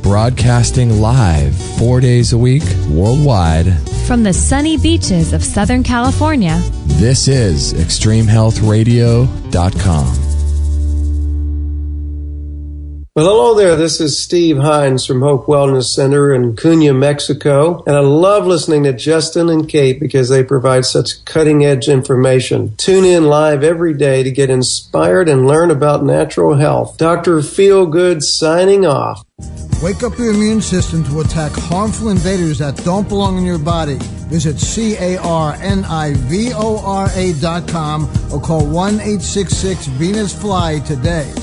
broadcasting live 4 days a week worldwide from the sunny beaches of Southern California. This is ExtremeHealthRadio.com. Well, hello there. This is Steve Hines from Hope Wellness Center in Cunha, Mexico. And I love listening to Justin and Kate because they provide such cutting-edge information. Tune in live every day to get inspired and learn about natural health. Dr. Feelgood signing off. Wake up your immune system to attack harmful invaders that don't belong in your body. Visit CARNIVORA.com or call 1-866-VENUS-FLY today.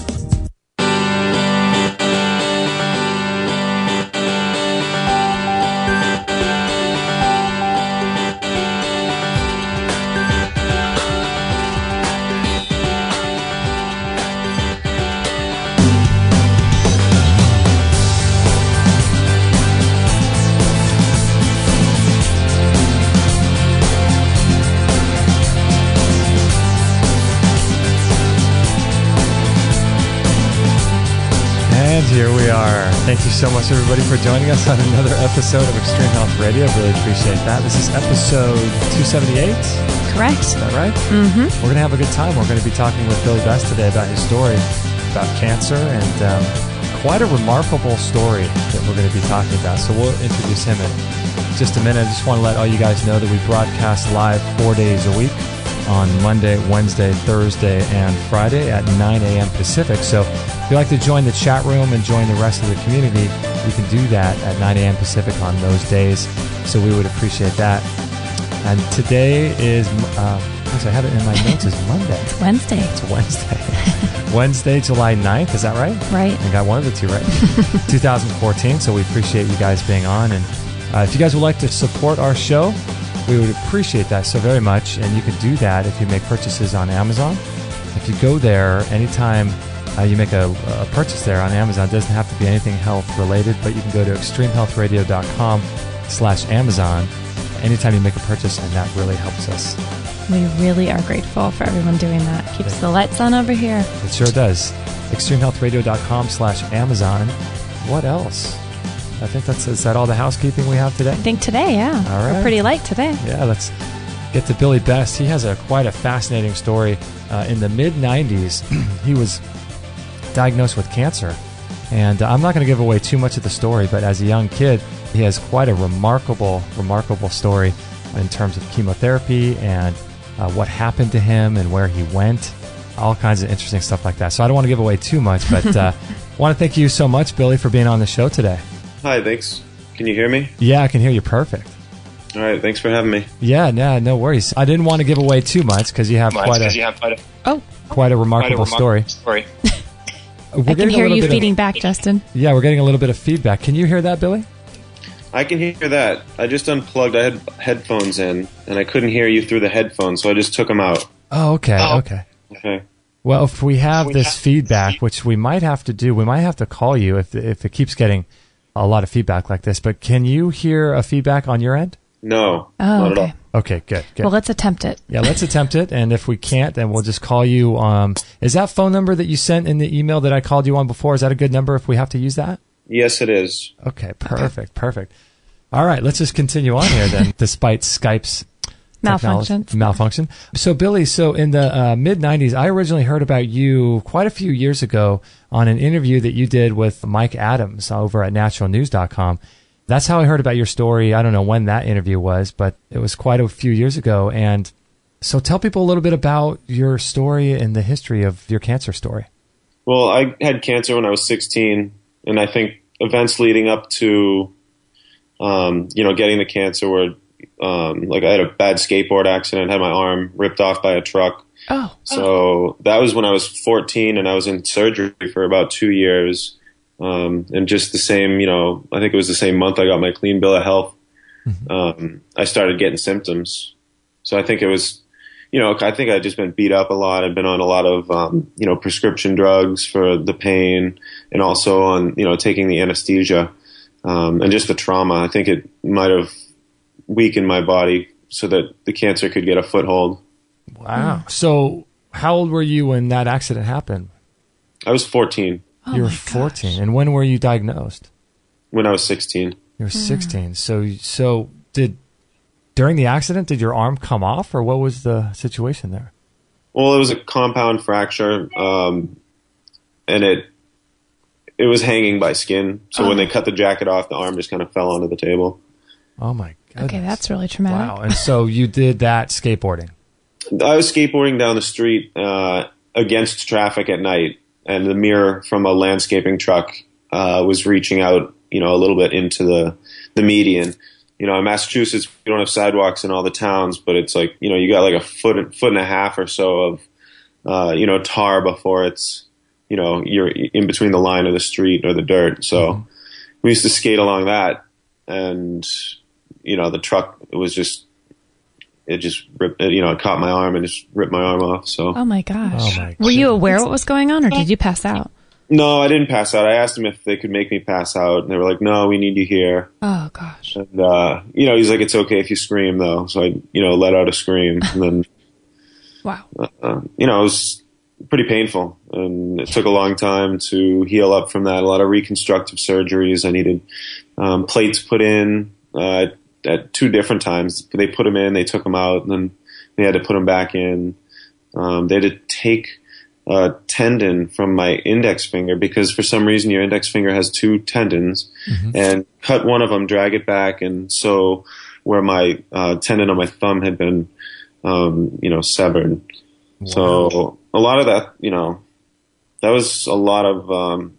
Here we are. Thank you so much, everybody, for joining us on another episode of Extreme Health Radio. Really appreciate that. This is episode 278. Correct. Is that right? Mm-hmm. We're going to have a good time. We're going to be talking with Billy Best today about his story about cancer and quite a remarkable story that we're going to be talking about. So we'll introduce him in just a minute. I just want to let all you guys know that we broadcast live 4 days a week on Monday, Wednesday, Thursday, and Friday at 9 a.m. Pacific. So if you'd like to join the chat room and join the rest of the community, you can do that at 9 a.m. Pacific on those days. So we would appreciate that. And today is, actually I have it in my notes as Monday. It's Wednesday. It's Wednesday. Wednesday, July 9th. Is that right? Right. I got one of the two right. 2014. So we appreciate you guys being on. And if you guys would like to support our show, we would appreciate that so very much, and you can do that if you make purchases on Amazon. If you go there, anytime you make a purchase there on Amazon, it doesn't have to be anything health-related, but you can go to extremehealthradio.com/Amazon anytime you make a purchase, and that really helps us. We really are grateful for everyone doing that. Keeps the lights on over here. It sure does. extremehealthradio.com/Amazon. What else? I think is that all the housekeeping we have today? I think today, yeah. All right. We're pretty light today. Yeah, let's get to Billy Best. He has quite a fascinating story. In the mid-90s, he was diagnosed with cancer. And I'm not going to give away too much of the story, but as a young kid, he has quite a remarkable story in terms of chemotherapy and what happened to him and where he went. All kinds of interesting stuff like that. So I don't want to give away too much, but I want to thank you so much, Billy, for being on the show today. Hi, thanks. Can you hear me? Yeah, I can hear you perfect. All right, thanks for having me. Yeah, no worries. I didn't want to give away too much because you have quite a remarkable story. I can hear you feeding back, Justin. Yeah, we're getting a little bit of feedback. Can you hear that, Billy? I can hear that. I just unplugged. I had headphones in, and I couldn't hear you through the headphones, so I just took them out. Oh, okay. Okay. Well, if we have this feedback, which we might have to do, we might have to call you if it keeps getting a lot of feedback like this. But can you hear a feedback on your end? No. Oh, not okay. at all. Okay, good. Well, let's attempt it. Yeah, let's attempt it. And if we can't, then we'll just call you. Is that phone number that you sent in the email that I called you on before, is that a good number if we have to use that? Yes, it is. Okay, perfect. All right, let's just continue on here then, despite Skype's malfunction. So, Billy, in the mid-'90s, I originally heard about you quite a few years ago on an interview that you did with Mike Adams over at naturalnews.com. That's how I heard about your story. I don't know when that interview was, but it was quite a few years ago. And so tell people a little bit about your story and the history of your cancer story. Well, I had cancer when I was 16, and I think events leading up to, getting the cancer were, I had a bad skateboard accident, had my arm ripped off by a truck. So that was when I was 14, and I was in surgery for about 2 years. And just the same, I think it was the same month I got my clean bill of health. I started getting symptoms. So I think it was, I think I'd just been beat up a lot. I've been on a lot of, prescription drugs for the pain, and also on, taking the anesthesia, and just the trauma. I think it might have weakened my body so that the cancer could get a foothold. Wow. So how old were you when that accident happened? I was 14. You were 14. And when were you diagnosed? when I was 16. You were 16. So during the accident, did your arm come off, or what was the situation there? Well, it was a compound fracture, and it was hanging by skin. So when they cut the jacket off, the arm just kind of fell onto the table. Oh my goodness. Okay, that's really traumatic. Wow. And so you did that skateboarding. I was skateboarding down the street against traffic at night, and the mirror from a landscaping truck was reaching out, a little bit into the median. In Massachusetts, we don't have sidewalks in all the towns, but it's like, you got like a foot and a half or so of, tar before it's, you're in between the line of the street or the dirt. So we used to skate along that, and, the truck, it just ripped, it caught my arm and just ripped my arm off. So. Oh my gosh. Were you aware what was going on, or did you pass out? No, I didn't pass out. I asked him if they could make me pass out, and they were like, "No, we need you here." Oh gosh. And he's like, "It's okay if you scream, though." So I, let out a scream, and then, wow. It was pretty painful, and it took a long time to heal up from that. A lot of reconstructive surgeries. I needed plates put in at 2 different times. They put them in, they took them out, and then they had to put them back in. They had to take a tendon from my index finger, because for some reason your index finger has 2 tendons, and cut one of them, drag it back, and so where my tendon on my thumb had been, severed. Wow. So a lot of that, that was a lot of,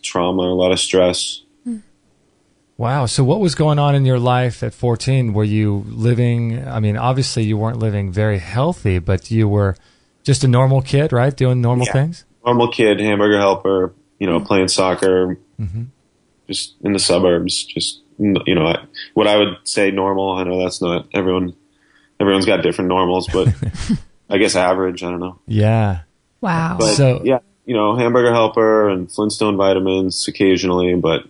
trauma, a lot of stress. Wow. So what was going on in your life at 14? Were you living, obviously you weren't living very healthy, but you were just a normal kid, right? Doing normal things? Normal kid, hamburger helper, playing soccer, just in the suburbs, just, what I would say normal. I know that's not everyone's got different normals, but I guess average, I don't know. Yeah. Wow. But, so, hamburger helper and Flintstone vitamins occasionally, but.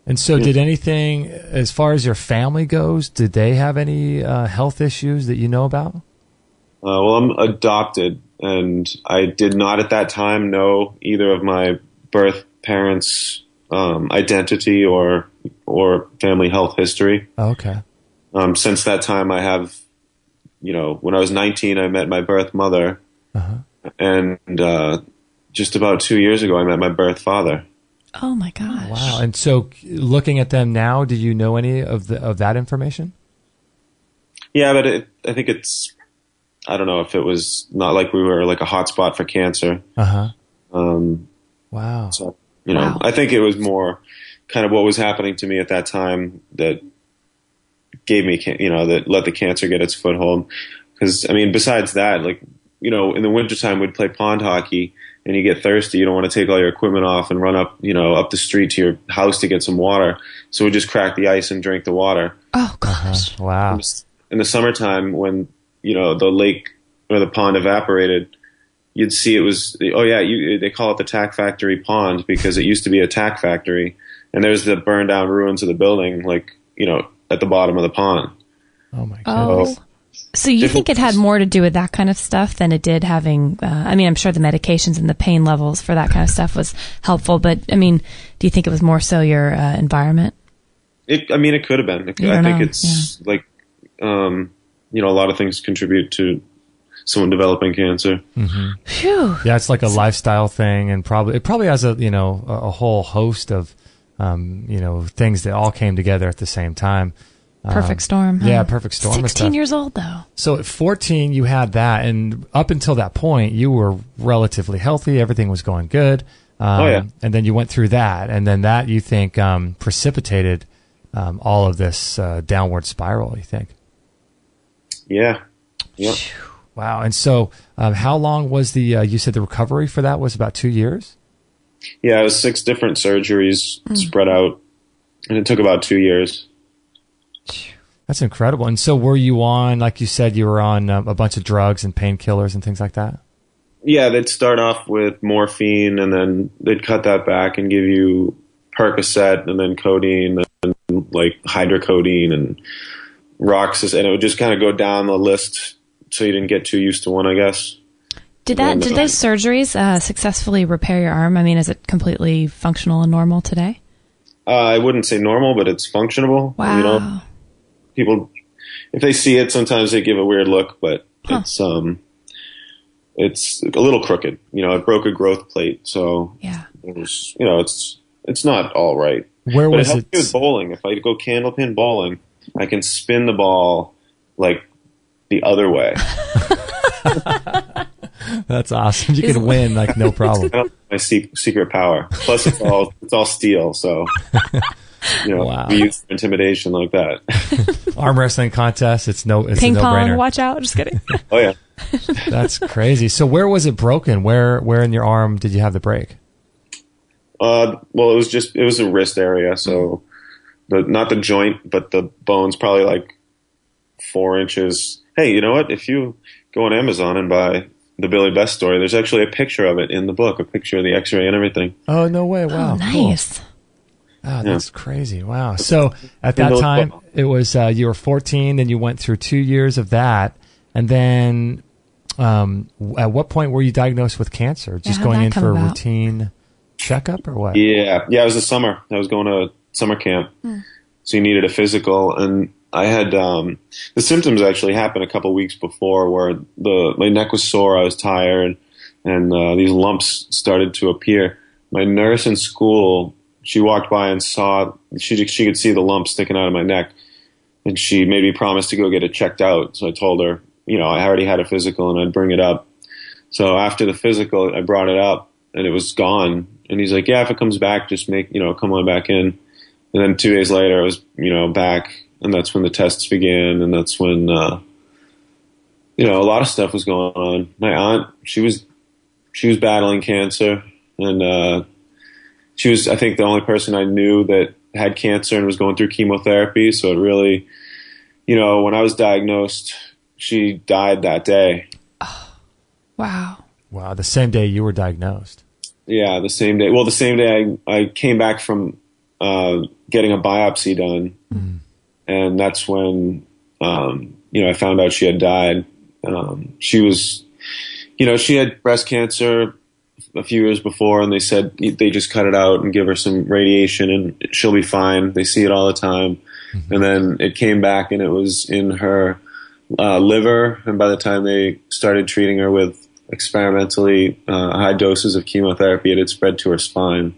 And so did anything, as far as your family goes, did they have any health issues that you know about? Well, I'm adopted, and I did not at that time know either of my birth parents' identity or family health history. Okay. Since that time, I have, when I was 19, I met my birth mother, and just about 2 years ago, I met my birth father. Oh my gosh! Wow! And so, looking at them now, do you know any of that information? Yeah, but I think it's. I don't know if it was not like we were like a hotspot for cancer. Wow. So I think it was more kind of what was happening to me at that time that gave me, that let the cancer get its foothold. Because besides that, like in the wintertime we'd play pond hockey. And you get thirsty, you don't want to take all your equipment off and run up, up the street to your house to get some water. So we just crack the ice and drink the water. Oh gosh! Wow. In the summertime, when the lake or the pond evaporated, you'd see it was they call it the tack factory pond because it used to be a tack factory, and there's the burned down ruins of the building, like at the bottom of the pond. Oh my goodness. So you think it had more to do with that kind of stuff than it did having, I'm sure the medications and the pain levels for that kind of stuff was helpful, but do you think it was more so your environment? It could have been. I think it's like, a lot of things contribute to someone developing cancer. Phew. Yeah, it's like a lifestyle thing, and it probably has a whole host of, things that all came together at the same time. Perfect storm. Yeah, perfect storm. 16 years old, though. So at 14, you had that, and up until that point, you were relatively healthy. Everything was going good. And then you went through that, and then that, you think, precipitated all of this downward spiral, you think? Yeah. Yep. Wow. And so how long was you said the recovery for that was about 2 years? Yeah, it was 6 different surgeries spread out, and it took about 2 years. That's incredible. And so were you on, like you said, you were on a bunch of drugs and painkillers and things like that? Yeah, they'd start off with morphine, and then they'd cut that back and give you Percocet, and then codeine, and like hydrocodone and Roxas, and it would just kind of go down the list so you didn't get too used to one, I guess. Did those surgeries successfully repair your arm? Is it completely functional and normal today? I wouldn't say normal, but it's functionable. Wow. You know, people, if they see it, sometimes they give a weird look, but it's a little crooked. You know, it broke a growth plate, so it was, you know, it's not all right. Where but was it helps me with bowling. If I go candlepin bowling, I can spin the ball like the other way. That's awesome. You can win like no problem. My secret power. Plus, it's all steel, so you know, wow. we use intimidation like that. Arm wrestling contest. It's ping a pong. no-brainer. Watch out! Just kidding. Oh yeah, that's crazy. So where was it broken? Where in your arm did you have the break? Well, it was a wrist area, so not the joint, but the bone's probably like 4 inches. Hey, you know what? If you go on Amazon and buy the Billy Best story, there's actually a picture of it in the book, a picture of the X-ray and everything. Oh no way! Wow, oh, nice. Cool. Oh, that's crazy. Wow. So at that time, it was you were 14, then you went through 2 years of that, and then at what point were you diagnosed with cancer? Just going in for a routine checkup or what? Yeah. It was the summer. I was going to summer camp, so you needed a physical, and I had the symptoms actually happened a couple weeks before, where my neck was sore, I was tired, and these lumps started to appear. My nurse in school, she walked by and saw she could see the lump sticking out of my neck, and she made me promise to go get it checked out. So I told her, you know, I already had a physical and I'd bring it up. So after the physical, I brought it up and it was gone. And he's like, yeah, if it comes back, just come on back in. And then 2 days later, I was, back, and that's when the tests began, and that's when, a lot of stuff was going on. My aunt, she was battling cancer, and she was, I think, the only person I knew that had cancer and was going through chemotherapy. So it really, when I was diagnosed, she died that day. Oh, wow. Wow, the same day you were diagnosed. Yeah, the same day. Well, the same day I came back from getting a biopsy done, and that's when I found out she had died. She was, she had breast cancer a few years before, and they said they just cut it out and give her some radiation and she'll be fine. They see it all the time. Mm-hmm. And then it came back and it was in her liver, and by the time they started treating her with experimentally high doses of chemotherapy, it had spread to her spine.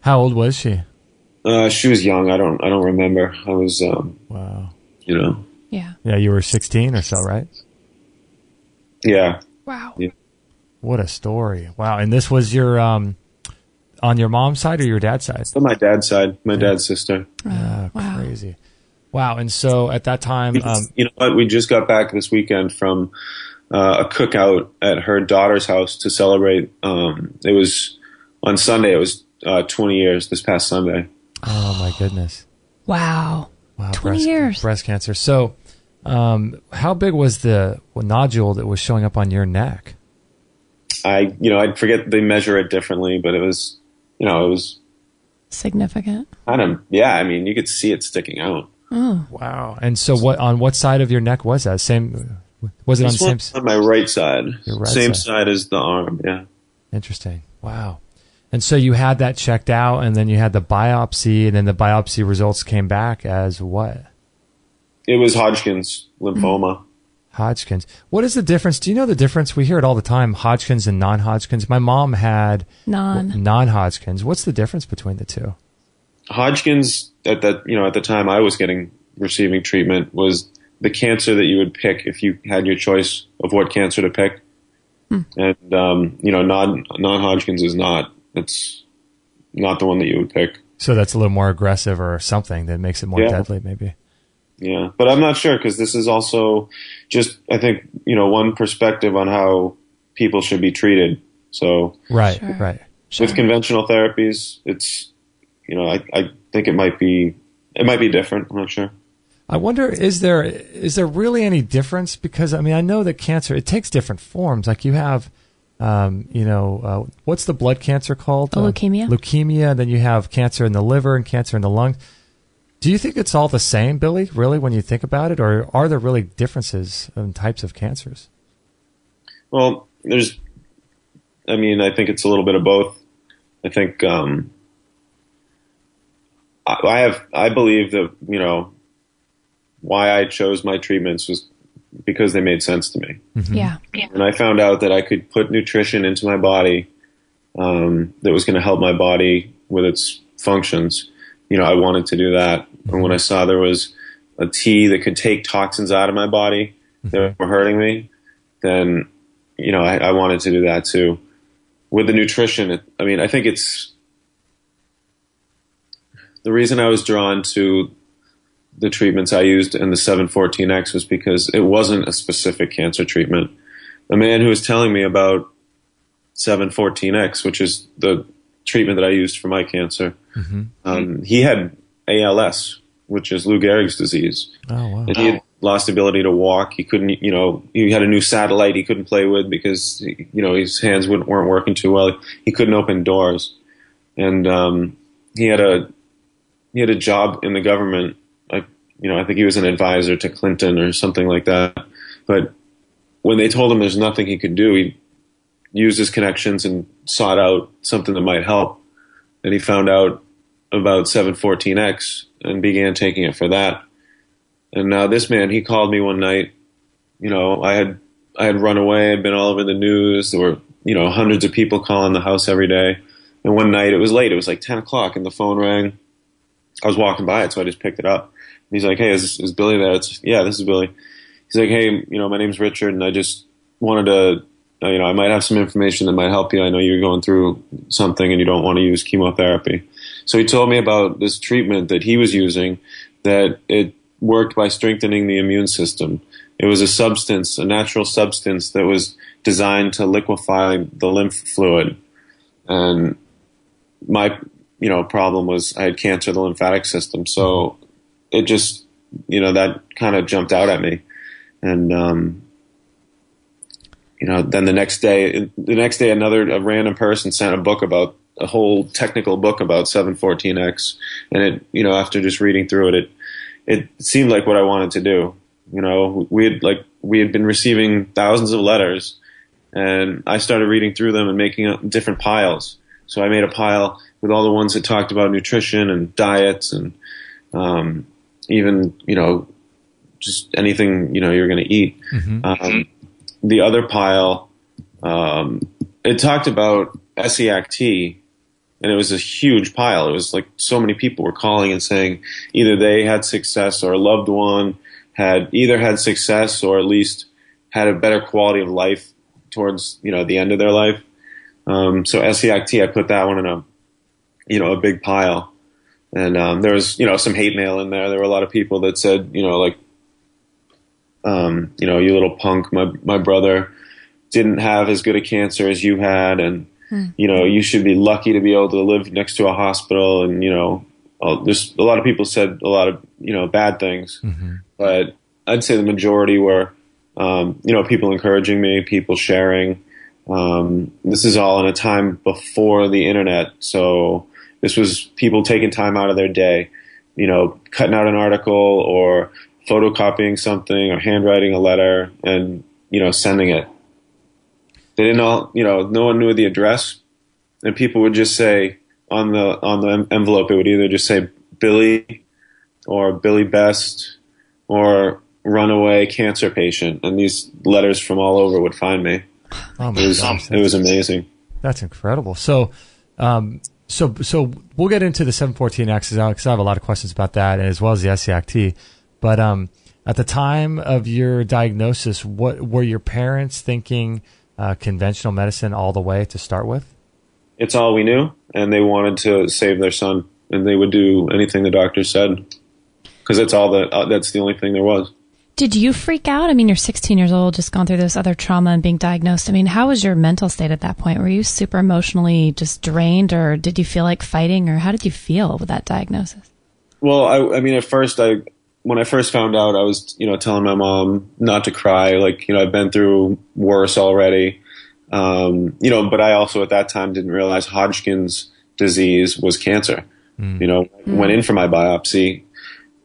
How old was she? She was young. I don't remember. I was wow. Yeah, you were 16 or so, right? Yeah. Wow. Yeah. What a story. Wow. And this was your on your mom's side or your dad's side? On my dad's side, my dad's sister. Wow. Crazy. Wow. And so at that time, you know what? We just got back this weekend from a cookout at her daughter's house to celebrate. It was on Sunday. It was 20 years this past Sunday. Oh my goodness. Wow. 20 years. Breast cancer. So, how big was the nodule that was showing up on your neck? I'd forget, they measure it differently, but it was, it was significant. You could see it sticking out. Oh. Wow. And so on what side of your neck was that? Was it on the same side? On my right side. Your right same side as the arm, yeah. Interesting. Wow. And so you had that checked out, and then you had the biopsy, and then the biopsy results came back as what? It was Hodgkin's lymphoma. Hodgkin's. What is the difference? Do you know the difference? We hear it all the time, Hodgkin's and non-Hodgkin's. My mom had non-Hodgkin's. What's the difference between the two? Hodgkin's, at the time I was receiving treatment, was the cancer that you would pick if you had your choice of what cancer to pick. And, non-Hodgkin's is not. It's not the one that you would pick. So that's a little more aggressive or something that makes it more deadly, maybe. Yeah, but I'm not sure, because this is also just, I think, one perspective on how people should be treated. So right. With conventional therapies, it's, I think it might be different. I'm not sure. I wonder, is there really any difference? Because I know that cancer, it takes different forms. Like you have, what's the blood cancer called? Leukemia. Leukemia. Then you have cancer in the liver and cancer in the lungs. Do you think it's all the same, Billy, really, when you think about it? Or are there really differences in types of cancers? Well, I think it's a little bit of both. I think, I believe that, you know, why I chose my treatments was because they made sense to me. Mm-hmm. Yeah. And I found out that I could put nutrition into my body that was going to help my body with its functions. You know, I wanted to do that. And when I saw there was a tea that could take toxins out of my body that were hurting me, then, you know, I wanted to do that too. With the nutrition, I think it's the reason I was drawn to the treatments I used in the 714X was because it wasn't a specific cancer treatment. The man who was telling me about 714X, which is the treatment that I used for my cancer, he had ALS, which is Lou Gehrig's disease. Oh, wow. And he had lost the ability to walk. He couldn't, you know, he had a new satellite he couldn't play with because, you know, his hands weren't working too well. He couldn't open doors. And he had a job in the government. I think he was an advisor to Clinton or something like that. But when they told him there's nothing he could do, he used his connections and sought out something that might help. And he found out about 714X and began taking it for that. And now this man, he called me one night. You know, I had run away. I'd been all over the news. There were, you know, hundreds of people calling the house every day. And one night it was late. It was like 10 o'clock and the phone rang. I was walking by it, so I just picked it up. And he's like, "Hey, is Billy there?" Yeah, this is Billy. He's like, "Hey, you know, my name's Richard, and I just wanted to, you know, I might have some information that might help you. I know you're going through something and you don't want to use chemotherapy." So he told me about this treatment that he was using, that it worked by strengthening the immune system. It was a substance, a natural substance that was designed to liquefy the lymph fluid. And my, you know, problem was I had cancer of the lymphatic system. So it just, you know, that kind of jumped out at me. And, you know, then the next day, a random person sent a whole technical book about 714X. And it, you know, after just reading through it, it seemed like what I wanted to do. You know, we had been receiving thousands of letters, and I started reading through them and making up different piles. So I made a pile with all the ones that talked about nutrition and diets and even, you know, just anything, you know, you're going to eat. The other pile, it talked about essiac tea, and it was a huge pile. It was like so many people were calling and saying either they had success or a loved one had either had success or at least had a better quality of life towards, you know, the end of their life. So essiac tea, I put that one in a big pile. And there was, you know, some hate mail in there. There were a lot of people that said, you know, like, you know, you little punk, my brother didn't have as good a cancer as you had, and you know, you should be lucky to be able to live next to a hospital. And, you know, there's a lot of people said a lot of, you know, bad things, but I'd say the majority were, you know, people encouraging me, people sharing. This is all in a time before the internet. So this was people taking time out of their day, you know, cutting out an article or photocopying something or handwriting a letter and, you know, sending it. They didn't all, you know, no one knew the address, and people would just say on the envelope, it would either just say Billy or Billy Best or runaway cancer patient, and these letters from all over would find me. Oh my gosh, it was amazing. That's incredible. So we'll get into the 714X because I have a lot of questions about that, as well as the essiac tea. But at the time of your diagnosis, what were your parents thinking? Conventional medicine all the way to start with? It's all we knew, and they wanted to save their son, and they would do anything the doctor said because that's the only thing there was. Did you freak out? I mean, you're 16 years old, just gone through this other trauma and being diagnosed. I mean, how was your mental state at that point? Were you super emotionally just drained, or did you feel like fighting, or how did you feel with that diagnosis? Well, I mean, at first, when I first found out, I was, you know, telling my mom not to cry. Like, you know, I've been through worse already. You know, but I also at that time didn't realize Hodgkin's disease was cancer. You know, went in for my biopsy.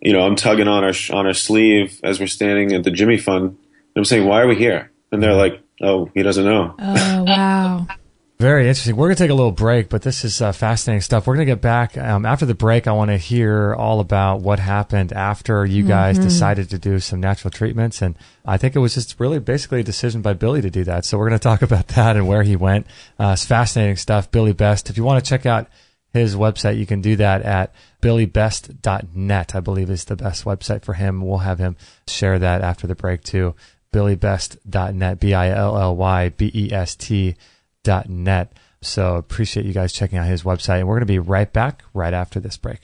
You know, I'm tugging on her sleeve as we're standing at the Jimmy Fund. And I'm saying, "Why are we here?" And they're like, "Oh, he doesn't know." Oh, wow. Very interesting. We're going to take a little break, but this is fascinating stuff. We're going to get back. After the break, I want to hear all about what happened after you guys decided to do some natural treatments. And I think it was just really basically a decision by Billy to do that. So we're going to talk about that and where he went. It's fascinating stuff. Billy Best. If you want to check out his website, you can do that at billybest.net, I believe is the best website for him. We'll have him share that after the break too. billybest.net, BILLYBEST.net. So appreciate you guys checking out his website. And we're going to be right back right after this break.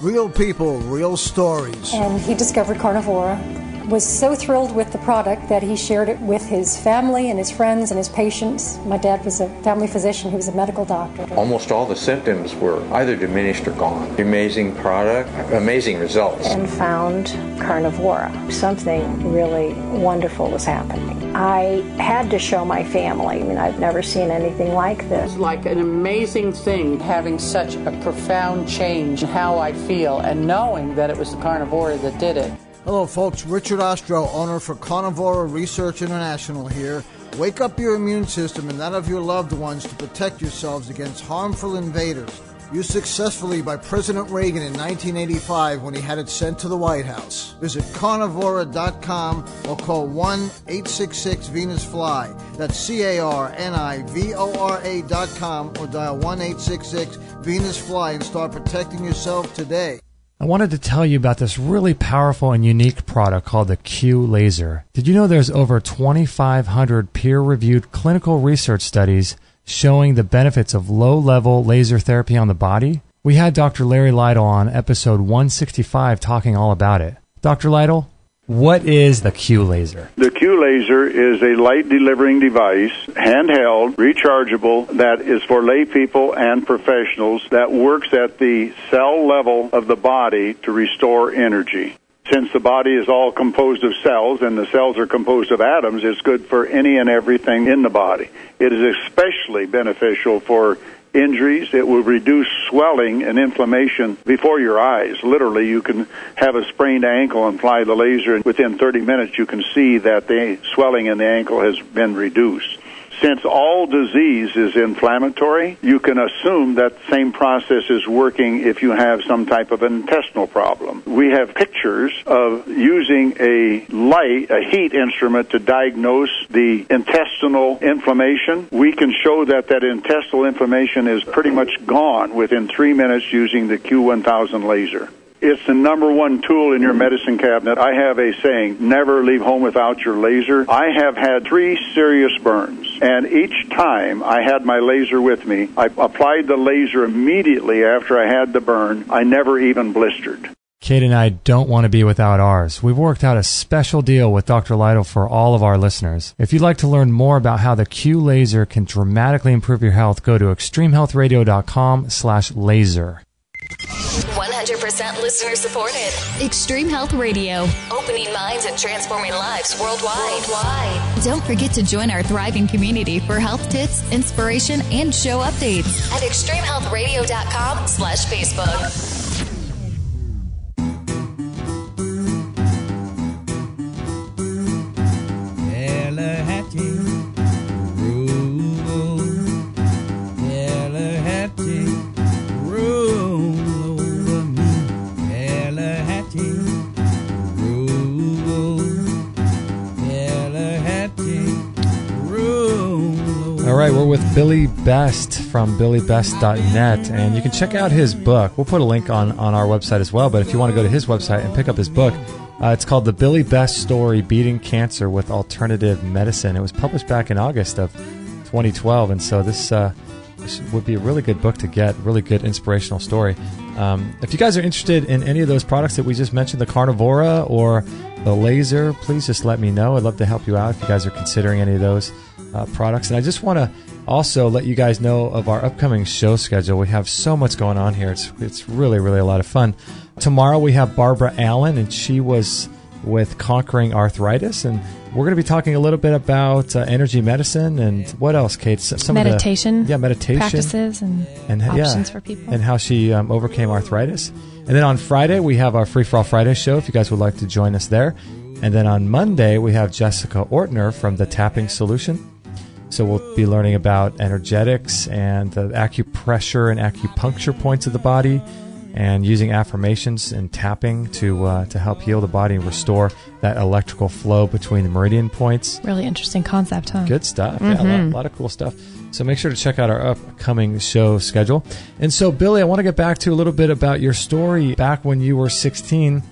Real people, real stories. And he discovered Carnivora, was so thrilled with the product that he shared it with his family and his friends and his patients. My dad was a family physician. He was a medical doctor. Almost all the symptoms were either diminished or gone. Amazing product, amazing results. And found Carnivora. Something really wonderful was happening. I had to show my family. I mean, I've never seen anything like this. It's like an amazing thing having such a profound change in how I feel and knowing that it was the Carnivora that did it. Hello, folks. Richard Ostro, owner for Carnivora Research International here. Wake up your immune system and that of your loved ones to protect yourselves against harmful invaders. Used successfully by President Reagan in 1985 when he had it sent to the White House. Visit carnivora.com or call 1-866-VENUS-FLY. That's CARNIVORA.com or dial 1-866-VENUS-FLY and start protecting yourself today. I wanted to tell you about this really powerful and unique product called the Q Laser. Did you know there's over 2,500 peer-reviewed clinical research studies showing the benefits of low-level laser therapy on the body? We had Dr. Larry Lytle on episode 165 talking all about it. Dr. Lytle, what is the Q Laser? The Q Laser is a light-delivering device, handheld, rechargeable, that is for lay people and professionals that works at the cell level of the body to restore energy. Since the body is all composed of cells and the cells are composed of atoms, it's good for any and everything in the body. It is especially beneficial for injuries. It will reduce swelling and inflammation before your eyes. Literally, you can have a sprained ankle and apply the laser, and within 30 minutes you can see that the swelling in the ankle has been reduced. Since all disease is inflammatory, you can assume that same process is working if you have some type of intestinal problem. We have pictures of using a heat instrument to diagnose the intestinal inflammation. We can show that intestinal inflammation is pretty much gone within 3 minutes using the Q1000 laser. It's the number one tool in your medicine cabinet. I have a saying, never leave home without your laser. I have had 3 serious burns, and each time I had my laser with me, I applied the laser immediately after I had the burn. I never even blistered. Kate and I don't want to be without ours. We've worked out a special deal with Dr. Lytle for all of our listeners. If you'd like to learn more about how the Q Laser can dramatically improve your health, go to extremehealthradio.com/laser. 100% listener supported. Extreme Health Radio. Opening minds and transforming lives worldwide. Don't forget to join our thriving community for health tips, inspiration, and show updates at extremehealthradio.com/Facebook. All right, we're with Billy Best from billybest.net, and you can check out his book. We'll put a link on our website as well, but if you want to go to his website and pick up his book, it's called The Billy Best Story, Beating Cancer with Alternative Medicine. It was published back in August of 2012, and so this would be a really good book to get, really good inspirational story. If you guys are interested in any of those products that we just mentioned, the Carnivora or the laser, please just let me know. I'd love to help you out if you guys are considering any of those products. And I just want to also let you guys know of our upcoming show schedule. We have so much going on here. It's really, really a lot of fun. Tomorrow we have Barbara Allen, and she was with Conquering Arthritis, and we're going to be talking a little bit about energy medicine and what else, Kate? Some meditation. Meditation practices and options for people. And how she overcame arthritis. And then on Friday, we have our Free For All Friday show, if you guys would like to join us there. And then on Monday, we have Jessica Ortner from The Tapping Solution. So we'll be learning about energetics and the acupressure and acupuncture points of the body, and using affirmations and tapping to help heal the body and restore that electrical flow between the meridian points. Really interesting concept, huh? Good stuff. Yeah, a lot of cool stuff. So make sure to check out our upcoming show schedule. And so, Billy, I want to get back to a little bit about your story back when you were 16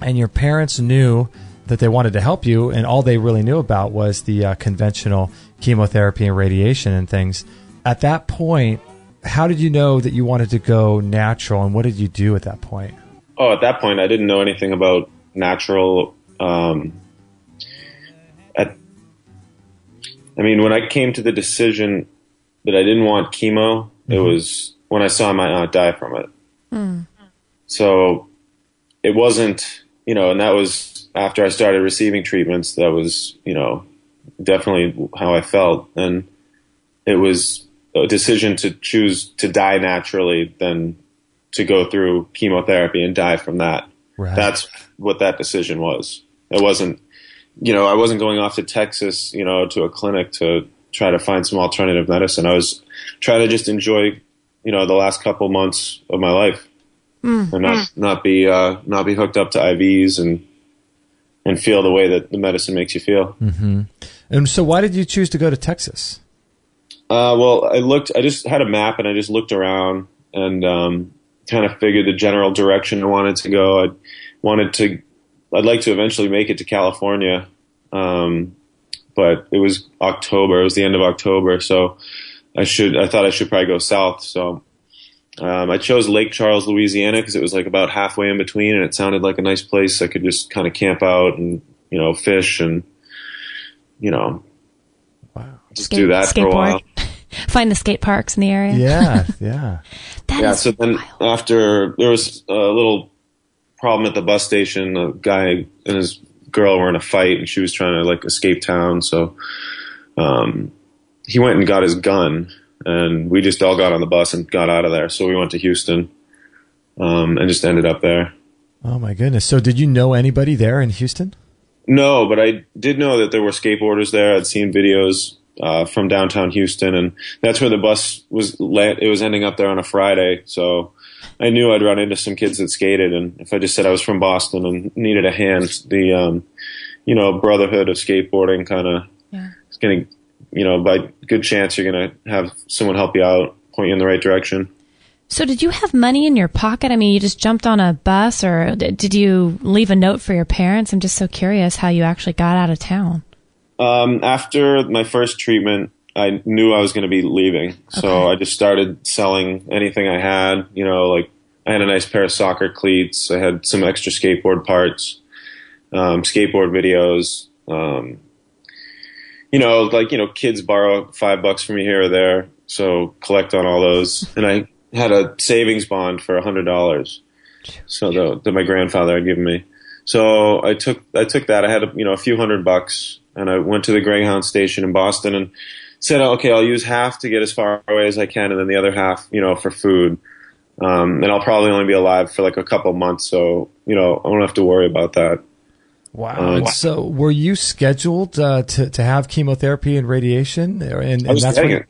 and your parents knew that they wanted to help you, and all they really knew about was the conventional chemotherapy and radiation and things. At that point, how did you know that you wanted to go natural, and what did you do at that point? Oh, at that point, I didn't know anything about natural. When I came to the decision that I didn't want chemo, it was when I saw my aunt die from it. So it wasn't, and that was after I started receiving treatments. That was, definitely how I felt. And it was a decision to choose to die naturally than to go through chemotherapy and die from that. Right. That's what that decision was. It wasn't, I wasn't going off to Texas, to a clinic to try to find some alternative medicine. I was trying to just enjoy, the last couple months of my life and not be hooked up to IVs and feel the way that the medicine makes you feel. Mm-hmm. And so why did you choose to go to Texas? Well, I just had a map and I just looked around and kind of figured the general direction I wanted to go. I'd like to eventually make it to California. But it was October. It was the end of October. So I thought I should probably go south. So I chose Lake Charles, Louisiana, because it was like about halfway in between, and it sounded like a nice place. I could just kind of camp out and, fish and, just do that for a while. Find the skate parks in the area. Yeah. So then wild. After there was a little problem at the bus station, a guy and his girl were in a fight and she was trying to escape town. So, he went and got his gun and we just all got on the bus and got out of there. So we went to Houston, and just ended up there. Oh my goodness. So did you know anybody there in Houston? No, but I did know that there were skateboarders there. I'd seen videos from downtown Houston, and that's where the bus was. It was ending up there on a Friday, so I knew I'd run into some kids that skated. And if I just said I was from Boston and needed a hand, the brotherhood of skateboarding kind of is going to, by good chance you're going to have someone help you out, point you in the right direction. So did you have money in your pocket? I mean, you just jumped on a bus, or did you leave a note for your parents? I'm just so curious how you actually got out of town. After my first treatment, I knew I was going to be leaving. So I just started selling anything I had. I had a nice pair of soccer cleats. I had some extra skateboard parts, skateboard videos. Kids borrow $5 from me here or there. So collect on all those. And I had a savings bond for $100. So that my grandfather had given me. So I took that. I had a few $100, and I went to the Greyhound station in Boston and said, okay, I'll use half to get as far away as I can, and then the other half, for food. And I'll probably only be alive for a couple months, so I don't have to worry about that. Wow. So were you scheduled to have chemotherapy and radiation? And I was that's getting it.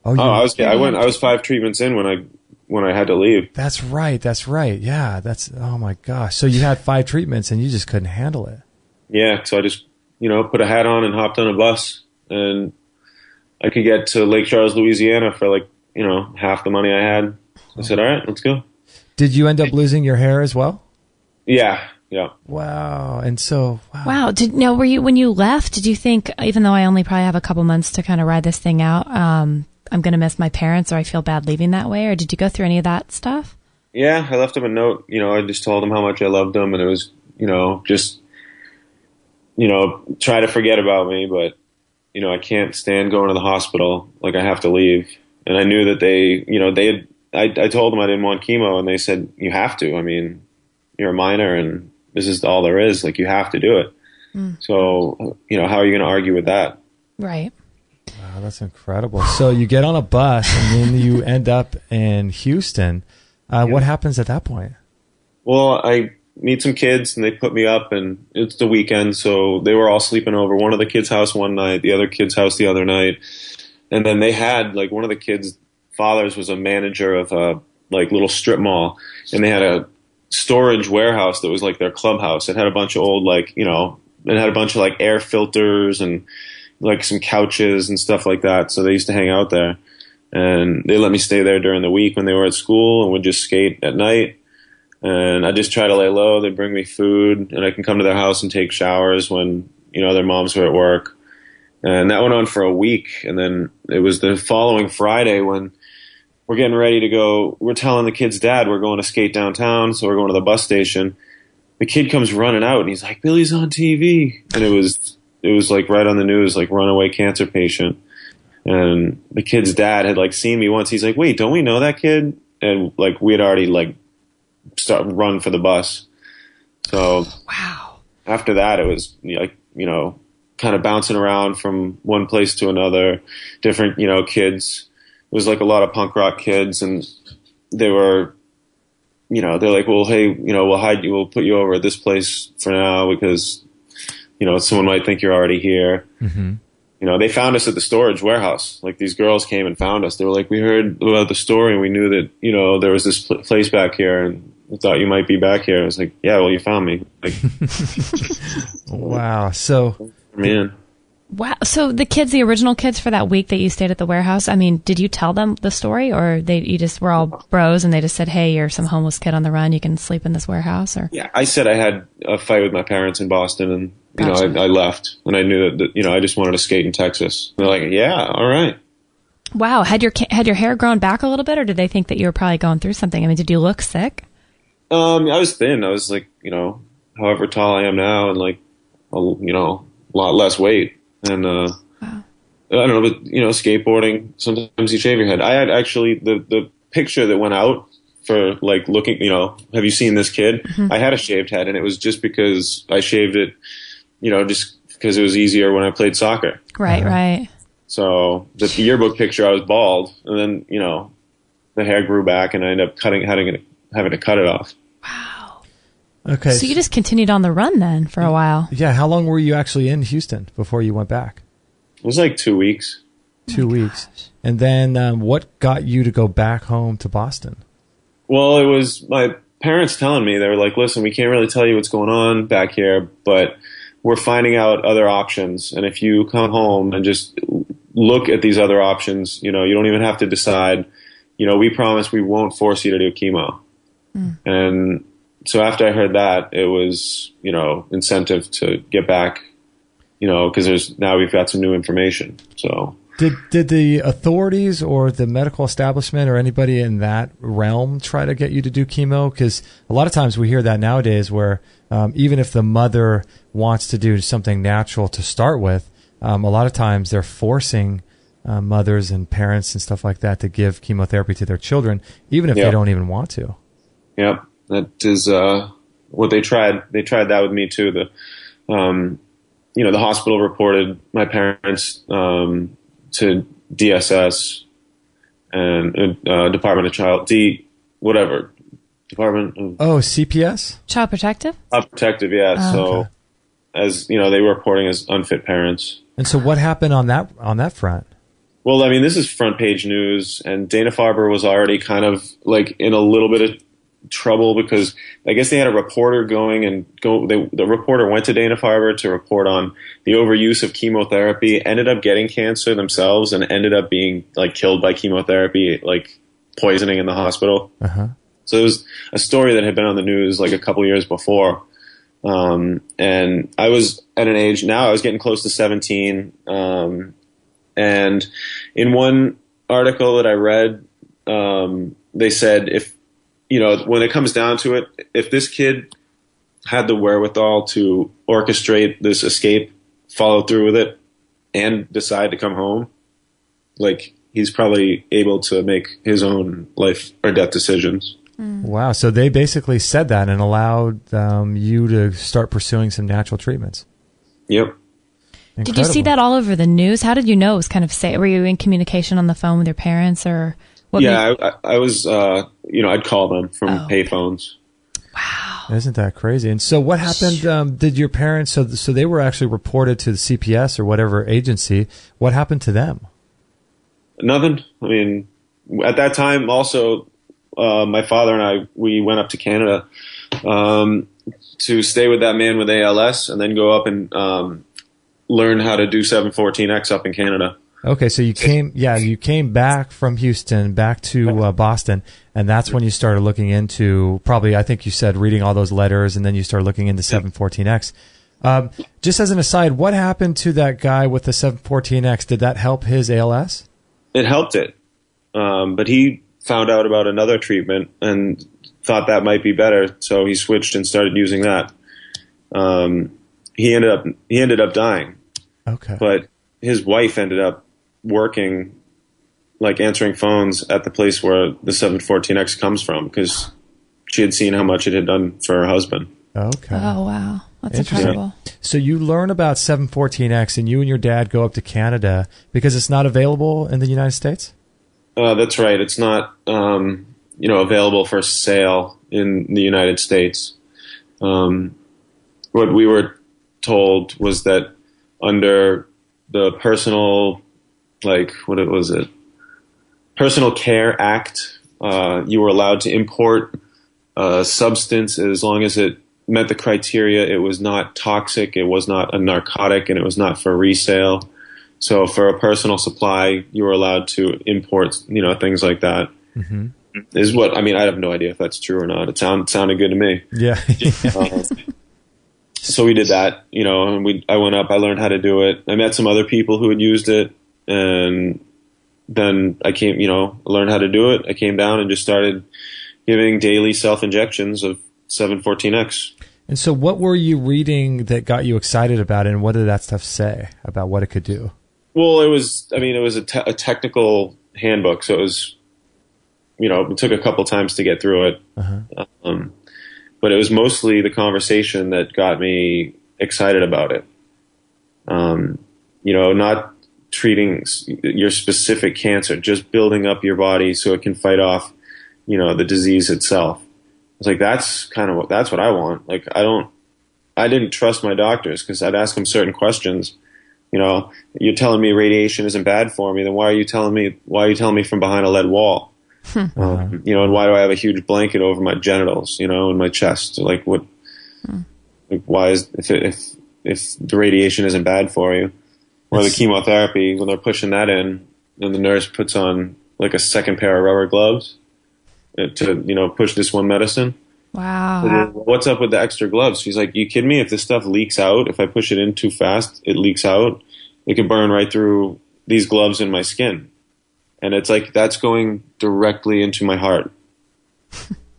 I was 5 treatments in when I had to leave. That's right. Yeah. Oh my gosh. So you had 5 treatments and you just couldn't handle it. Yeah. So I just, put a hat on and hopped on a bus, and I could get to Lake Charles, Louisiana for half the money I had. I said, all right, let's go. Did you end up losing your hair as well? Yeah. Wow. And so, wow. When you left, did you think, even though I only probably have a couple months to kind of ride this thing out, I'm going to miss my parents, or I feel bad leaving that way? Or did you go through any of that stuff? Yeah, I left them a note. I just told them how much I loved them, and it was, just, try to forget about me, but, I can't stand going to the hospital. I have to leave. And I knew that I told them I didn't want chemo, and they said, you have to. I mean, you're a minor, and this is all there is. You have to do it. So, how are you going to argue with that? Right. Wow, that's incredible. So you get on a bus and then you end up in Houston. What happens at that point? Well, I meet some kids, and they put me up, and it's the weekend, so they were all sleeping over one of the kids' house one night, the other kid's house the other night. And then they had, like, one of the kids' fathers was a manager of a, like, little strip mall, and they had a storage warehouse that was like their clubhouse. It had a bunch of old, like, you know, it had a bunch of, like, air filters and, like, some couches and stuff like that, so they used to hang out there. And they let me stay there during the week when they were at school, and would just skate at night. And I just try to lay low. They bring me food, and I can come to their house and take showers when, you know, their moms were at work. And that went on for a week. And then it was the following Friday when we're getting ready to go. We're telling the kid's dad we're going to skate downtown, so we're going to the bus station. The kid comes running out, and he's like, "Billy's on TV." And it was like right on the news, like runaway cancer patient. And the kid's dad had, like, seen me once. He's like, "Wait, don't we know that kid?" And, like, we had already, like, run for the bus. So wow. After that, it was, like, you know, kind of bouncing around from one place to another, different, you know, kids. It was like a lot of punk rock kids, and they were, you know, they're like, "Well, hey, you know, we'll hide you, we'll put you over at this place for now because, you know, someone might think you're already here." Mm-hmm. You know, they found us at the storage warehouse. Like, these girls came and found us. They were like, "We heard about the story, and we knew that, you know, there was this place back here, and we thought you might be back here." I was like, "Yeah, well, you found me." Like, wow. So, man. Wow. So the kids, the original kids for that week that you stayed at the warehouse, I mean, did you tell them the story, or you just were all bros and they just said, "Hey, you're some homeless kid on the run. You can sleep in this warehouse"? Or yeah, I said I had a fight with my parents in Boston, and you Gotcha. know, I left, and I knew that, you know, I just wanted to skate in Texas. And they're like, "Yeah, all right." Wow. Had your hair grown back a little bit, or did they think that you were probably going through something? I mean, did you look sick? I was thin. I was like, you know, however tall I am now, and like, you know, a lot less weight. And wow. I don't know, but you know, skateboarding, sometimes you shave your head. I had actually the picture that went out for, like, looking, you know, have you seen this kid? Mm-hmm. I had a shaved head, and it was just because I shaved it, you know, just because it was easier when I played soccer. Right, right. So the yearbook picture, I was bald, and then, you know, the hair grew back, and I ended up having to cut it off. Wow. okay. So you just continued on the run then for a while. Yeah. How long were you actually in Houston before you went back? It was like 2 weeks. 2 weeks. And then what got you to go back home to Boston? Well, it was my parents telling me, they were like, "Listen, we can't really tell you what's going on back here, but we're finding out other options. And if you come home and just look at these other options, you know, you don't even have to decide. You know, we promise we won't force you to do chemo." Mm. And so after I heard that, it was, you know, incentive to get back, you know, because now we've got some new information. So did the authorities or the medical establishment or anybody in that realm try to get you to do chemo? Because a lot of times we hear that nowadays, where even if the mother wants to do something natural to start with, a lot of times they're forcing mothers and parents and stuff like that to give chemotherapy to their children, even if they don't even want to. Yep, that is what they tried. They tried that with me too. You know, the hospital reported my parents to DSS and Department of Department of CPS? Child Protective? Child Protective, yeah. Oh, so, okay. As you know, they were reporting as unfit parents. And so what happened on that front? Well, I mean, this is front page news, and Dana-Farber was already kind of like in a little bit of trouble because I guess they had a reporter the reporter went to Dana-Farber to report on the overuse of chemotherapy, ended up getting cancer themselves, and ended up being like killed by chemotherapy, like poisoning in the hospital. Uh-huh. So it was a story that had been on the news like a couple years before. And I was at an age now, I was getting close to 17. And in one article that I read, they said if, you know, when it comes down to it, if this kid had the wherewithal to orchestrate this escape, follow through with it, and decide to come home, like he's probably able to make his own life or death decisions. Wow. So they basically said that and allowed you to start pursuing some natural treatments. Yep. Incredible. Did you see that all over the news? How did you know it was kind of safe? Were you in communication on the phone with your parents, or what? Yeah, I was, you know, I'd call them from payphones. Wow. Isn't that crazy? And so what happened? Did your parents, so they were actually reported to the CPS or whatever agency. What happened to them? Nothing. I mean, at that time also, my father and I, we went up to Canada to stay with that man with ALS and then go up and learn how to do 714X up in Canada. Okay, so you came back from Houston back to Boston, and that's when you started looking into, probably, I think you said reading all those letters, and then you started looking into 714X. Just as an aside, what happened to that guy with the 714X? Did that help his ALS? It helped it, but he found out about another treatment and thought that might be better, so he switched and started using that. He ended up dying. Okay, but his wife ended up working, like answering phones at the place where the 714X comes from, because she had seen how much it had done for her husband. Okay. Oh, wow. That's incredible. So you learn about 714X and you and your dad go up to Canada because it's not available in the United States? That's right. It's not, available for sale in the United States. What we were told was that under the Personal Care Act, you were allowed to import a substance as long as it met the criteria. It was not toxic, it was not a narcotic, and it was not for resale. So for a personal supply, you were allowed to import, things like that. Mm-hmm. Is what, I mean, I have no idea if that's true or not. It sounded good to me. Yeah. So we did that, and I went up, I learned how to do it. I met some other people who had used it, and then I came, learned how to do it. I came down and just started giving daily self-injections of 714X. And so what were you reading that got you excited about it, and what did that stuff say about what it could do? Well, it was a technical handbook, so it was, it took a couple times to get through it. Uh-huh. But it was mostly the conversation that got me excited about it. Not treating your specific cancer, just building up your body so it can fight off, the disease itself. It's like, that's what I want. Like, I didn't trust my doctors because I'd ask them certain questions. You're telling me radiation isn't bad for me, then why are you telling me from behind a lead wall? And why do I have a huge blanket over my genitals, and my chest? Like, what? Like, why is if the radiation isn't bad for you, or the chemotherapy when they're pushing that in, and the nurse puts on like a second pair of rubber gloves to push this one medicine? Wow. What's up with the extra gloves? She's like, you kidding me? If this stuff leaks out, if I push it in too fast, it leaks out. It could burn right through these gloves in my skin. And it's like, that's going directly into my heart.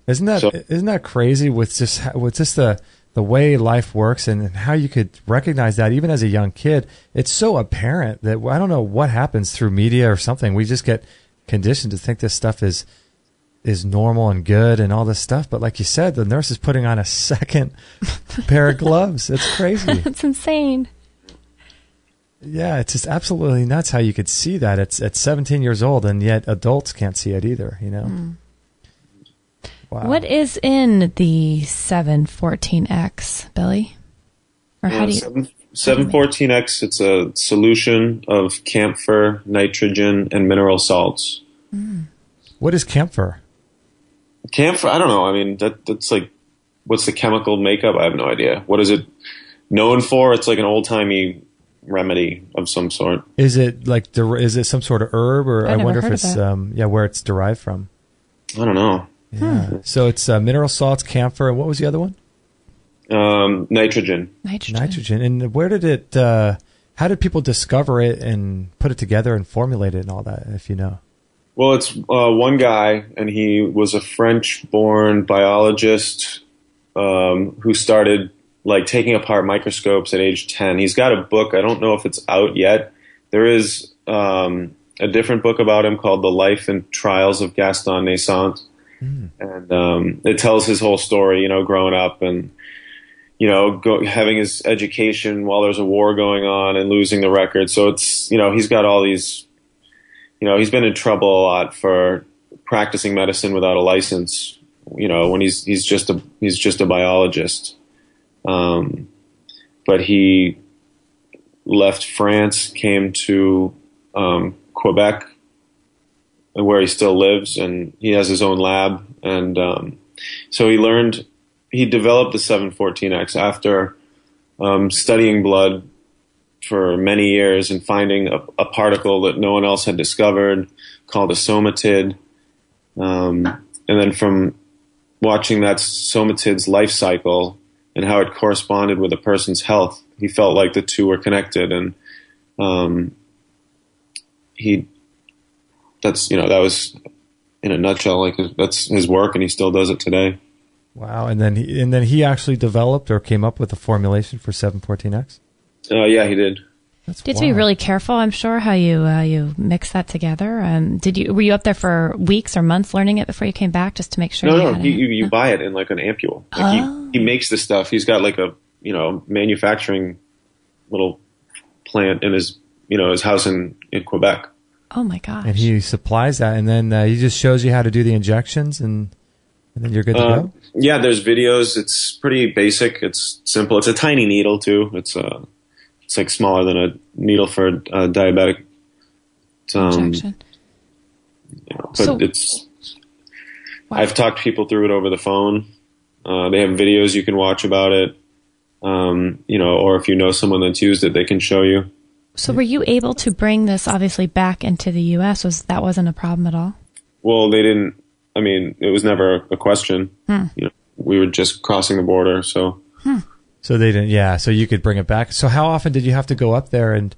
Isn't that crazy with just the way life works and how you could recognize that even as a young kid? It's so apparent that I don't know what happens through media or something. We just get conditioned to think this stuff is normal and good and all this stuff. But like you said, the nurse is putting on a second pair of gloves. It's crazy. It's insane. Yeah, it's just absolutely nuts how you could see that. It's at 17 years old, and yet adults can't see it either, Wow. What is in the 714X, Billy? Or how do you... 714X, it's a solution of camphor, nitrogen, and mineral salts. What is camphor? Camphor, I don't know. I mean, that's like, what's the chemical makeup? I have no idea. What is it known for? It's like an old-timey remedy of some sort. Is it like is it some sort of herb, or I wonder if it's where it's derived from? I don't know. Yeah. So it's mineral salts, camphor, and what was the other one? Nitrogen. And where did it? How did people discover it and put it together and formulate it and all that? If you know. Well, it's one guy, and he was a French-born biologist who started taking apart microscopes at age 10. He's got a book. I don't know if it's out yet. There is a different book about him called The Life and Trials of Gaston Naissant. And it tells his whole story, growing up and, having his education while there's a war going on and losing the record. So it's, he's got all these, he's been in trouble a lot for practicing medicine without a license when he's just a biologist. But he left France, came to Quebec, where he still lives, and he has his own lab. And so he developed the 714X after studying blood for many years and finding a particle that no one else had discovered called a somatid. And then from watching that somatid's life cycle and how it corresponded with a person's health, he felt like the two were connected. And that was in a nutshell, like that's his work, and he still does it today. Wow. And then he actually developed or came up with a formulation for 714X? Yeah, he did. Did you be really careful, I'm sure, how you mix that together? Were you up there for weeks or months learning it before you came back, just to make sure? No, you buy it in like an ampule. Like he makes the stuff. He's got like a manufacturing little plant in his house in Quebec. Oh my gosh! And he supplies that, and then he just shows you how to do the injections, and then you're good to go. Yeah, there's videos. It's pretty basic. It's simple. It's a tiny needle too. It's like smaller than a needle for a diabetic. Injection. I've talked people through it over the phone. They have videos you can watch about it. Or if you know someone that's used it, they can show you. So were you able to bring this obviously back into the U.S.? That wasn't a problem at all? Well, they didn't. I mean, it was never a question. We were just crossing the border, so. So they didn't. Yeah. So you could bring it back. So how often did you have to go up there and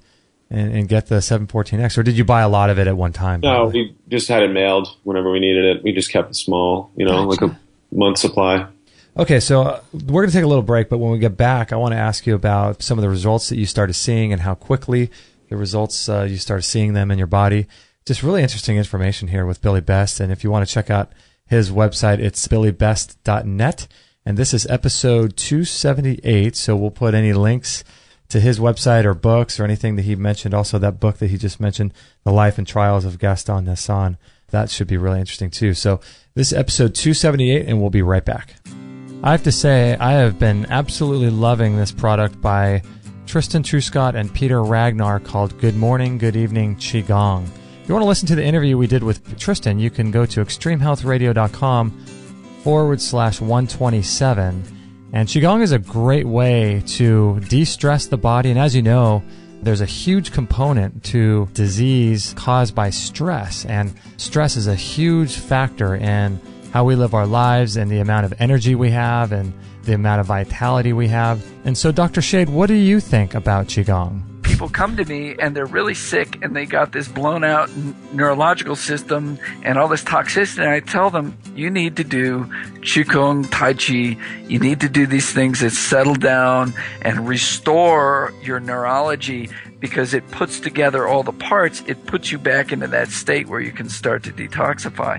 get the 714X, or did you buy a lot of it at one time? No, we just had it mailed whenever we needed it. We just kept it small, Gotcha. Like a month supply. Okay, so we're going to take a little break, but when we get back, I want to ask you about some of the results that you started seeing and how quickly the results you started seeing them in your body. Just really interesting information here with Billy Best, and if you want to check out his website, it's billybest.net, and this is episode 278, so we'll put any links to his website or books or anything that he mentioned. Also, that book that he just mentioned, The Life and Trials of Gaston Nassan, that should be really interesting too. So this is episode 278, and we'll be right back. I have to say, I have been absolutely loving this product by Tristan Truscott and Peter Ragnar called Good Morning, Good Evening Qigong. If you want to listen to the interview we did with Tristan, you can go to extremehealthradio.com/127. And Qigong is a great way to de-stress the body. And as you know, there's a huge component to disease caused by stress. And stress is a huge factor in how we live our lives and the amount of energy we have and the amount of vitality we have. And so, Dr. Shade, what do you think about Qigong? People come to me and they're really sick and they got this blown out neurological system and all this toxicity. And I tell them, you need to do Qigong, Tai Chi. You need to do these things that settle down and restore your neurology, because it puts together all the parts. It puts you back into that state where you can start to detoxify.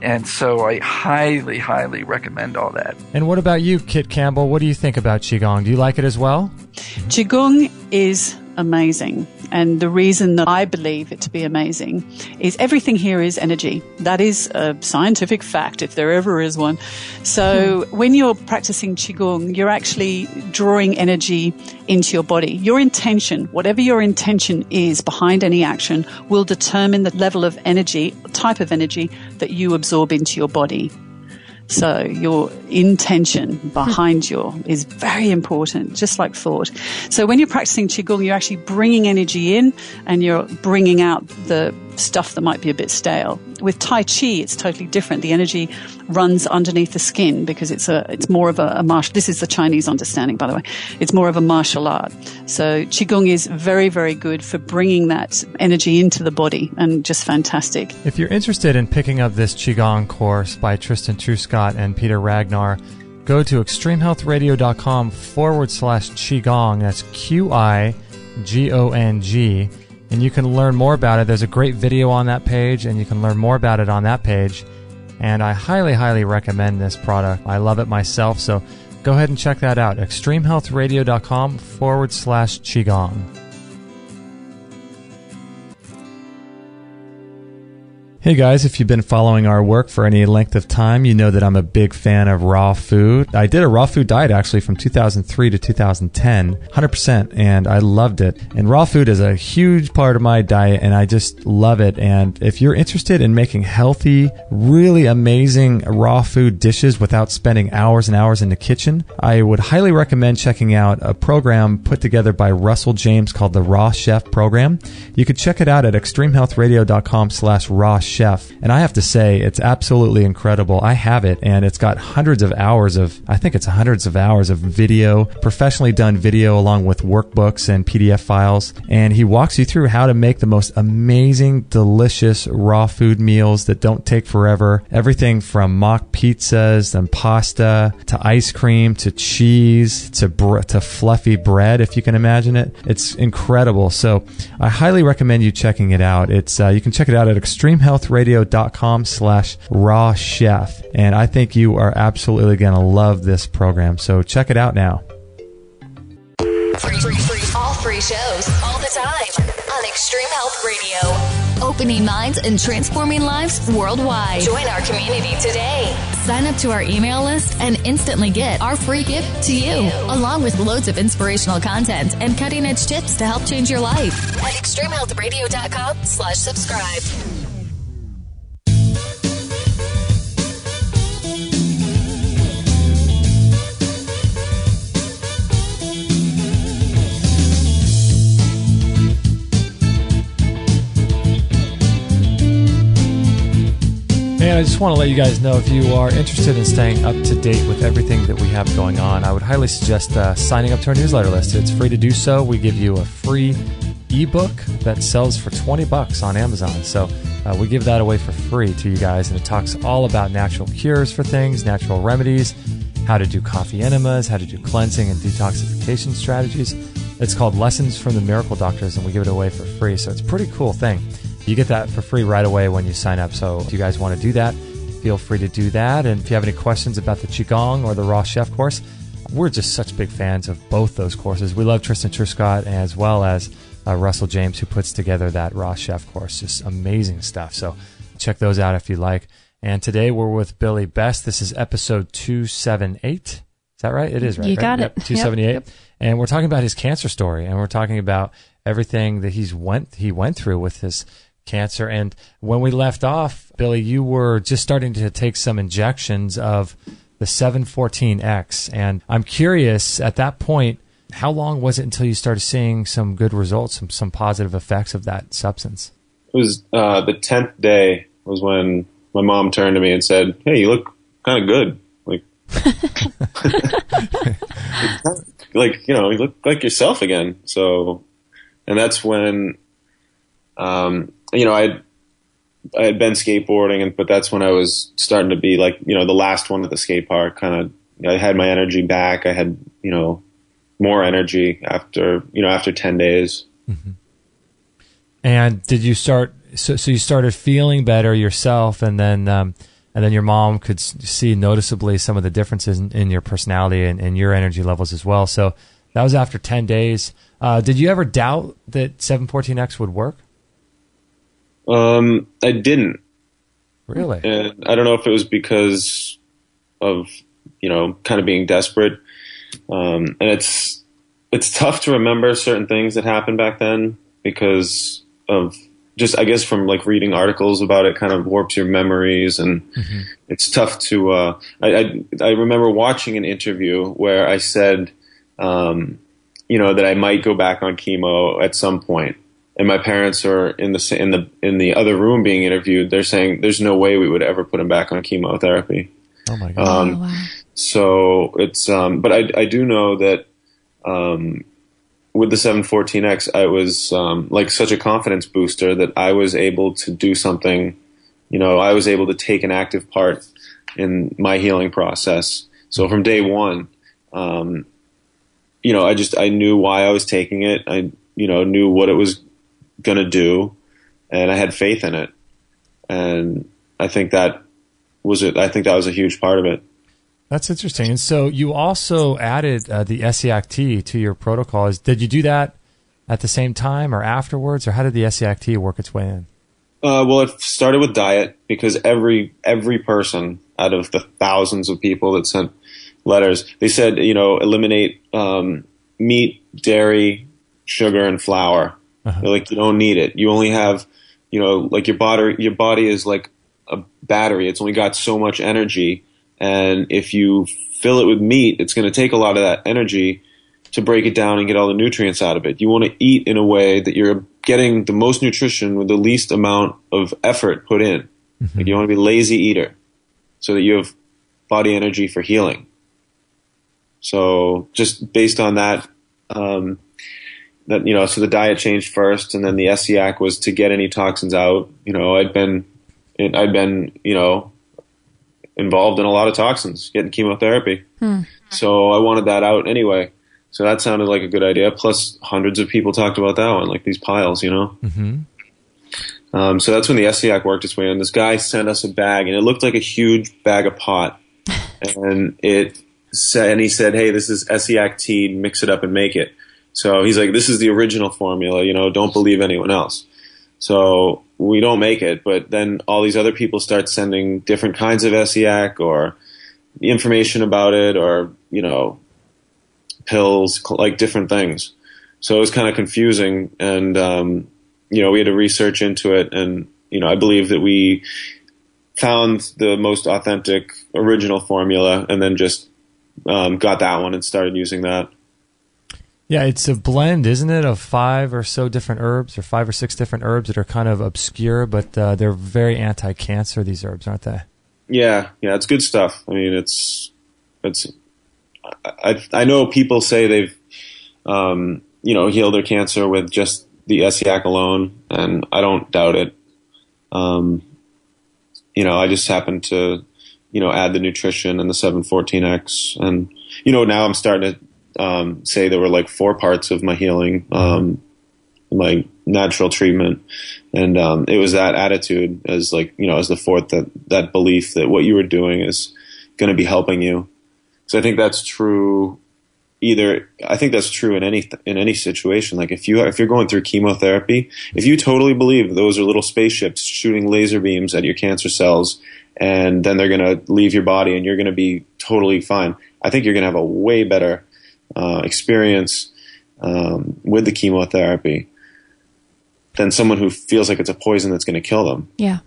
And so I highly, highly recommend all that. And what about you, Kit Campbell? What do you think about Qigong? Do you like it as well? Qigong is amazing. And the reason that I believe it to be amazing is everything here is energy. That is a scientific fact, if there ever is one. So when you're practicing Qigong, you're actually drawing energy into your body. Your intention, whatever your intention is behind any action, will determine the level of energy, type of energy that you absorb into your body. So your intention behind is very important, just like thought. So when you're practicing Qigong, you're actually bringing energy in and you're bringing out the stuff that might be a bit stale. With Tai Chi, it's totally different. The energy runs underneath the skin because it's more of a martial. This is the Chinese understanding, by the way. It's more of a martial art. So Qigong is very, very good for bringing that energy into the body, and just fantastic. If you're interested in picking up this Qigong course by Tristan Truscott and Peter Ragnar, go to extremehealthradio.com/Qigong. That's QIGONG. And you can learn more about it. There's a great video on that page, and you can learn more about it on that page. And I highly, highly recommend this product. I love it myself, so go ahead and check that out. extremehealthradio.com/Qigong. Hey guys, if you've been following our work for any length of time, you know that I'm a big fan of raw food. I did a raw food diet actually from 2003 to 2010, 100%, and I loved it. And raw food is a huge part of my diet, and I just love it. And if you're interested in making healthy, really amazing raw food dishes without spending hours and hours in the kitchen, I would highly recommend checking out a program put together by Russell James called the Raw Chef Program. You could check it out at extremehealthradio.com/raw chef. And I have to say, it's absolutely incredible. I have it, and it's got hundreds of hours of video, professionally done video, along with workbooks and PDF files. And he walks you through how to make the most amazing, delicious raw food meals that don't take forever. Everything from mock pizzas and pasta to ice cream to cheese to fluffy bread, if you can imagine it. It's incredible. So I highly recommend you checking it out. It's you can check it out at extremehealthradio.com/raw chef. And I think you are absolutely going to love this program. So check it out now. Free. All free shows, all the time on Extreme Health Radio. Opening minds and transforming lives worldwide. Join our community today. Sign up to our email list and instantly get our free gift to you, along with loads of inspirational content and cutting-edge tips to help change your life at extremehealthradio.com/subscribe. And I just want to let you guys know, if you are interested in staying up to date with everything that we have going on, I would highly suggest signing up to our newsletter list. It's free to do so. We give you a free ebook that sells for $20 on Amazon. So we give that away for free to you guys, and it talks all about natural cures for things, natural remedies, how to do coffee enemas, how to do cleansing and detoxification strategies. It's called Lessons from the Miracle Doctors, and we give it away for free. So it's a pretty cool thing. You get that for free right away when you sign up. So if you guys want to do that, feel free to do that. And if you have any questions about the Qigong or the Raw Chef course, we're just such big fans of both those courses. We love Tristan Truscott as well as Russell James, who puts together that Raw Chef course. Just amazing stuff. So check those out if you like. And today we're with Billy Best. This is episode 278. Is that right? It is, right? You got it. 278. Yep. And we're talking about his cancer story, and we're talking about everything that he went through with his cancer. And when we left off, Billy, you were just starting to take some injections of the 714X. And I'm curious, at that point, how long was it until you started seeing some good results, some positive effects of that substance? It was the 10th day was when my mom turned to me and said, "Hey, you look kind of good. Like, you look like yourself again." So, and that's when, I had been skateboarding, but that's when I was starting to be like, the last one at the skate park. I had my energy back. I had, more energy after 10 days. Mm-hmm. And did you start? So you started feeling better yourself, and then your mom could see noticeably some of the differences in your personality and your energy levels as well. So that was after 10 days. Did you ever doubt that 714X would work? I didn't. Really? And I don't know if it was because of, kind of being desperate. And it's tough to remember certain things that happened back then because of just, I guess, from like reading articles about it, kind of warps your memories, and it's tough to, I remember watching an interview where I said, that I might go back on chemo at some point. And my parents are in the other room being interviewed. They're saying there's no way we would ever put him back on chemotherapy. Oh my God! Wow. So it's, but I do know that with the 714X, I was like such a confidence booster that I was able to do something. I was able to take an active part in my healing process. So from day one, I knew why I was taking it. I knew what it was going to do, and I had faith in it. And I think that was it. I think that was a huge part of it. That's interesting. And so you also added the essiac tea to your protocols. Did you do that at the same time or afterwards, or how did the essiac tea work its way in? Well, it started with diet because every person out of the thousands of people that sent letters, they said, eliminate meat, dairy, sugar, and flour. They're like, you don't need it. You only have, like your body is like a battery. It's only got so much energy. And if you fill it with meat, it's going to take a lot of that energy to break it down and get all the nutrients out of it. You want to eat in a way that you're getting the most nutrition with the least amount of effort put in. Like you want to be a lazy eater so that you have body energy for healing. So just based on that, so the diet changed first, and then the essiac was to get any toxins out. I'd been involved in a lot of toxins, getting chemotherapy. So I wanted that out anyway. So that sounded like a good idea. Plus, hundreds of people talked about that one, like these piles, So that's when the essiac worked its way in. This guy sent us a bag, and it looked like a huge bag of pot. And he said, "Hey, this is essiac tea. Mix it up and make it." So he's like, "This is the original formula. Don't believe anyone else." So we don't make it, but then all these other people start sending different kinds of essiac or information about it, or pills, like different things. So it was kind of confusing, and we had to research into it, and I believe that we found the most authentic original formula, and then just got that one and started using that. Yeah, it's a blend, isn't it, of 5 or so different herbs, or 5 or 6 different herbs that are kind of obscure, but they're very anti-cancer, these herbs, aren't they? Yeah, it's good stuff. I mean, I know people say they've, healed their cancer with just the essiac alone, and I don't doubt it. I just happen to, add the nutrition and the 714X, and, now I'm starting to say there were like 4 parts of my healing, my natural treatment, and it was that attitude as like, as the 4th, that belief that what you were doing is going to be helping you. So I think that's true. I think that's true in any situation. Like if you're going through chemotherapy, if you totally believe those are little spaceships shooting laser beams at your cancer cells, and then they're going to leave your body and you're going to be totally fine, I think you're going to have a way better experience with the chemotherapy than someone who feels like it's a poison that's going to kill them. Yeah.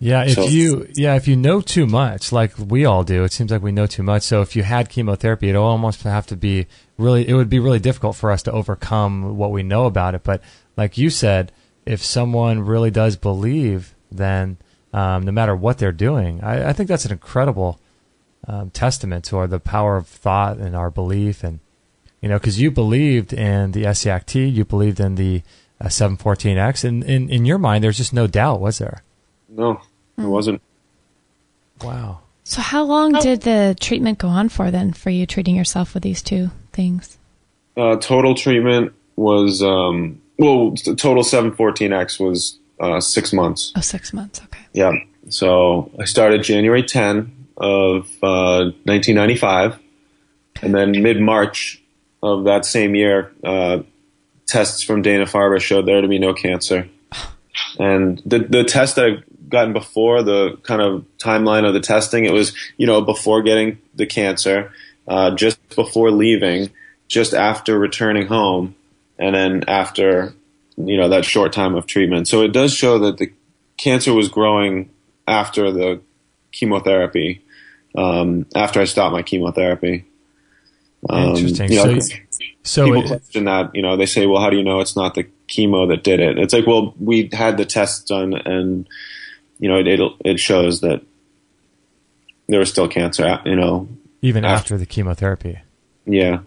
If you know too much, like we all do, it seems like we know too much. So if you had chemotherapy, it almost have to be it would be really difficult for us to overcome what we know about it. But like you said, if someone really does believe, then no matter what they're doing, I think that's an incredible testament to the power of thought and our belief. And because you believed in the essiac tea, you believed in the 714X, and in your mind, there's just no doubt, was there? No, it wasn't. Wow. So how long did the treatment go on for then, for you treating yourself with these 2 things? Total treatment was, total 714X was 6 months. Oh, 6 months, okay. Yeah. So I started January 10 of 1995, and then mid-March of that same year, tests from Dana-Farber showed there to be no cancer. And the test that I've gotten before, the kind of timeline of the testing, it was, before getting the cancer, just before leaving, just after returning home, and then after, that short time of treatment. So it does show that the cancer was growing after the chemotherapy, after I stopped my chemotherapy. Interesting. So people question that, they say, well, how do you know it's not the chemo that did it? It's like, well, we had the tests done, and, it shows that there was still cancer, even after the chemotherapy. Yeah.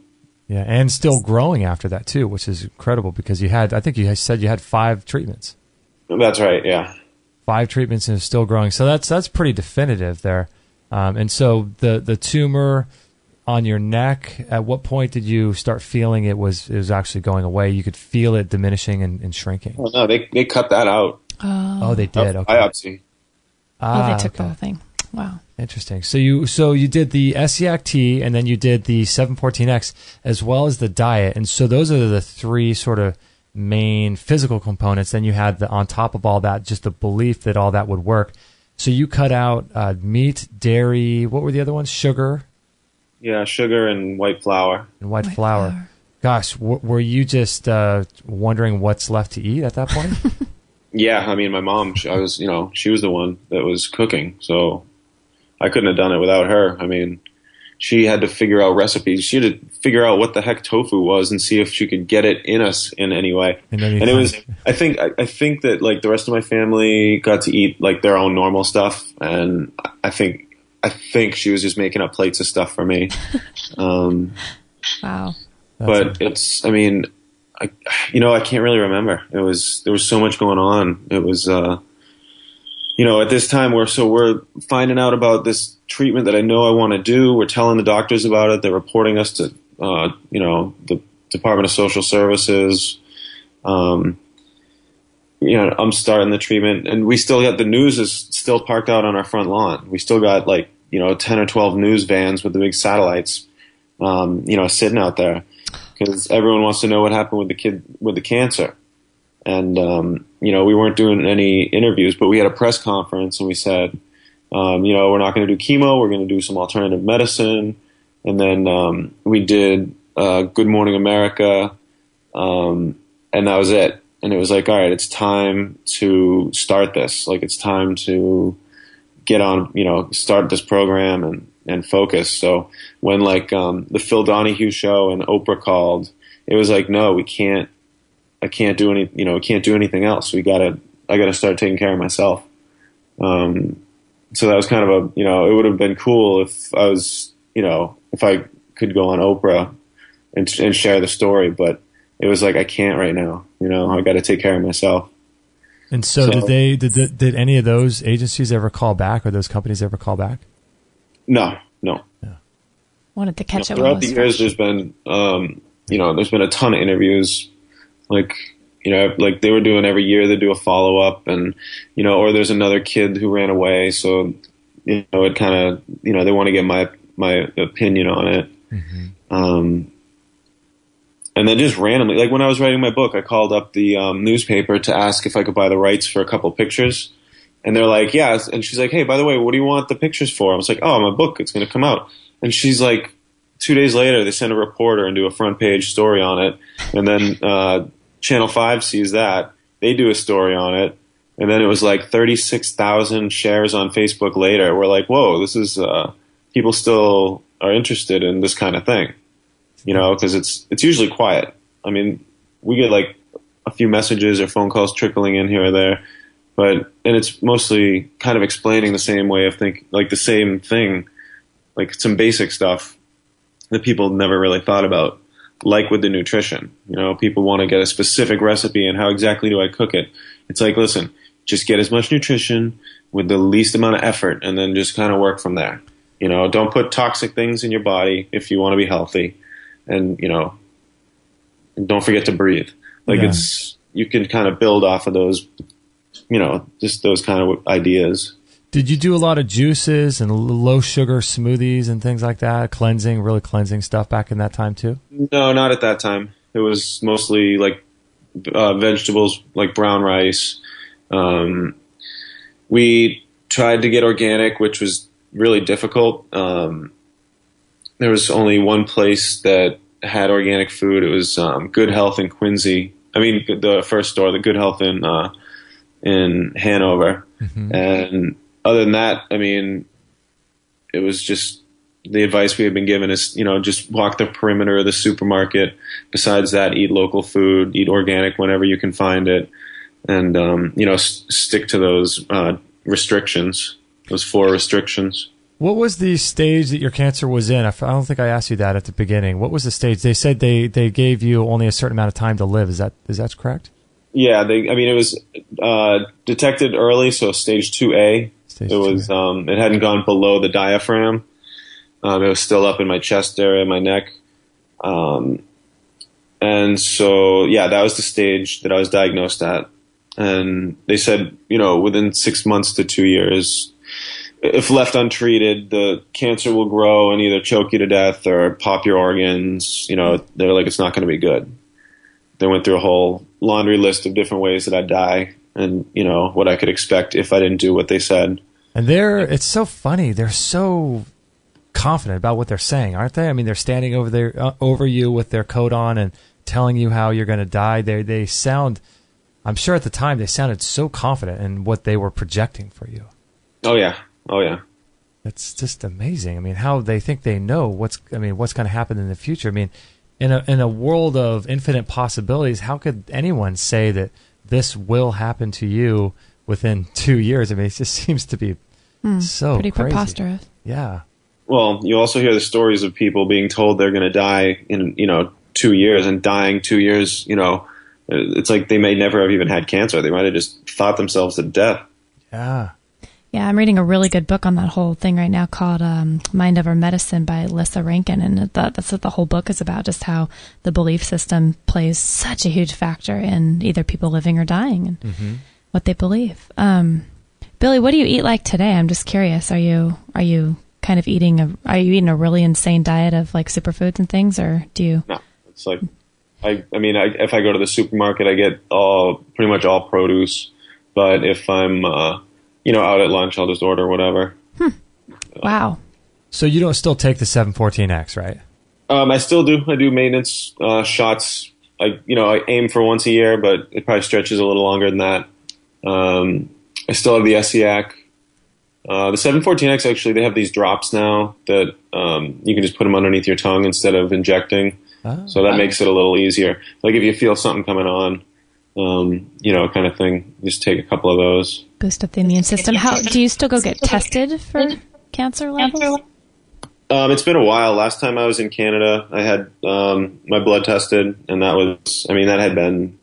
Yeah. And still growing after that too, which is incredible because I think you said you had 5 treatments. That's right. Yeah. 5 treatments and it's still growing. So that's pretty definitive there. And so the tumor on your neck, at what point did you start feeling it was actually going away? You could feel it diminishing and shrinking. Oh, no, they cut that out. Oh, they did. Okay. Biopsy. They took the whole thing. Wow. Interesting. So you did the essiac tea, and then you did the 714X as well as the diet, and so those are the 3 sort of main physical components. Then you had on top of all that, just the belief that all that would work. So you cut out meat, dairy. What were the other ones? Sugar. Yeah, sugar and white flour. White flour. Gosh, were you just wondering what's left to eat at that point? Yeah, I mean, my mom, she was the one that was cooking, so I couldn't have done it without her. I mean, she had to figure out recipes. She had to figure out what the heck tofu was and see if she could get it in us in any way. And it was, I think that like the rest of my family got to eat like their own normal stuff, and I think she was just making up plates of stuff for me. Wow. But it's, I mean, I can't really remember. There was so much going on. It was, at this time we're finding out about this treatment that I know I want to do. We're telling the doctors about it. They're reporting us to, the Department of Social Services. I'm starting the treatment, and we still got the news is still parked out on our front lawn. We still got 10 or 12 news vans with the big satellites, sitting out there because everyone wants to know what happened with the kid with the cancer. And, we weren't doing any interviews, but we had a press conference and we said, we're not going to do chemo. We're going to do some alternative medicine. And then we did Good Morning America, and that was it. And it was like, all right, it's time to start this. Like, it's time to get on, start this program and focus. So when the Phil Donahue show and Oprah called, it was like, no, I can't do anything else. I gotta start taking care of myself. So that was kind of it would have been cool if I was, if I could go on Oprah and share the story, but it was like, I can't right now, I got to take care of myself. And so did any of those agencies ever call back, or those companies ever call back? No. Wanted to catch up. Throughout the years, there's been, there's been a ton of interviews, like they were doing every year, they do a follow up, and, or there's another kid who ran away. So, it kind of, they want to get my opinion on it. Mm-hmm. And then just randomly, like when I was writing my book, I called up the newspaper to ask if I could buy the rights for a couple of pictures. And they're like, yeah. And she's like, hey, by the way, what do you want the pictures for? I was like, oh, my book, it's going to come out. And she's like, 2 days later, they send a reporter and do a front page story on it. And then Channel 5 sees that. They do a story on it. And then it was like 36,000 shares on Facebook later. We're like, whoa, this is, people still are interested in this kind of thing. Because it's usually quiet. I mean, we get like a few messages or phone calls trickling in here or there, and it's mostly kind of explaining the same way of thinking, like the same thing, like some basic stuff that people never really thought about, like with the nutrition. People want to get a specific recipe and how exactly do I cook it? It's like, listen, just get as much nutrition with the least amount of effort, and then just kind of work from there. Don't put toxic things in your body if you want to be healthy. And, don't forget to breathe. Like you can kind of build off of those, just those kind of ideas. Did you do a lot of juices and low sugar smoothies and things like that? Really cleansing stuff back in that time too? No, not at that time. It was mostly like vegetables, like brown rice. We tried to get organic, which was really difficult. There was only one place that had organic food. It was Good Health in Quincy. I mean, the first store, the Good Health in Hanover. Mm-hmm. And other than that, I mean, it was just the advice we had been given is, just walk the perimeter of the supermarket. Besides that, eat local food, eat organic whenever you can find it, and stick to those restrictions, those 4 restrictions. What was the stage that your cancer was in? I don't think I asked you that at the beginning. What was the stage? They said they gave you only a certain amount of time to live. Is that correct? Yeah, it was detected early, so stage 2A. It hadn't gone below the diaphragm. It was still up in my chest area, my neck. And so, that was the stage that I was diagnosed at. And they said, within 6 months to 2 years, if left untreated, the cancer will grow and either choke you to death or pop your organs. They're like, it's not going to be good. They went through a whole laundry list of different ways that I'd die, and what I could expect if I didn't do what they said. And it's so funny. They're so confident about what they're saying, aren't they? I mean, they're standing over you with their coat on and telling you how you're going to die. They sound, I'm sure at the time they sounded so confident in what they were projecting for you. Oh yeah. It's just amazing. I mean, how they think they know what's going to happen in the future. I mean, in a world of infinite possibilities, how could anyone say that this will happen to you within 2 years? I mean, it just seems to be so pretty crazy. Preposterous. Yeah. Well, you also hear the stories of people being told they're going to die in 2 years, and dying 2 years. It's like they may never have even had cancer. They might have just thought themselves to death. Yeah. Yeah, I'm reading a really good book on that whole thing right now called Mind Over Medicine by Lissa Rankin, and that's what the whole book is about, just how the belief system plays such a huge factor in either people living or dying and what they believe. Billy, what do you eat like today? I'm just curious. Are you kind of eating a really insane diet of like superfoods and things, or do you? No, it's like if I go to the supermarket, I get pretty much all produce, but if I'm out at lunch, I'll just order whatever. Wow. So you don't still take the 714X, right? I still do. I do maintenance shots. I aim for once a year, but it probably stretches a little longer than that. I still have the essiac. The 714X, actually, they have these drops now that you can just put them underneath your tongue instead of injecting. So that makes it a little easier. Like if you feel something coming on, kind of thing, just take a couple of those. Boost up the immune system. How do you still go get tested for cancer levels? It's been a while. Last time I was in Canada, I had my blood tested, and that had been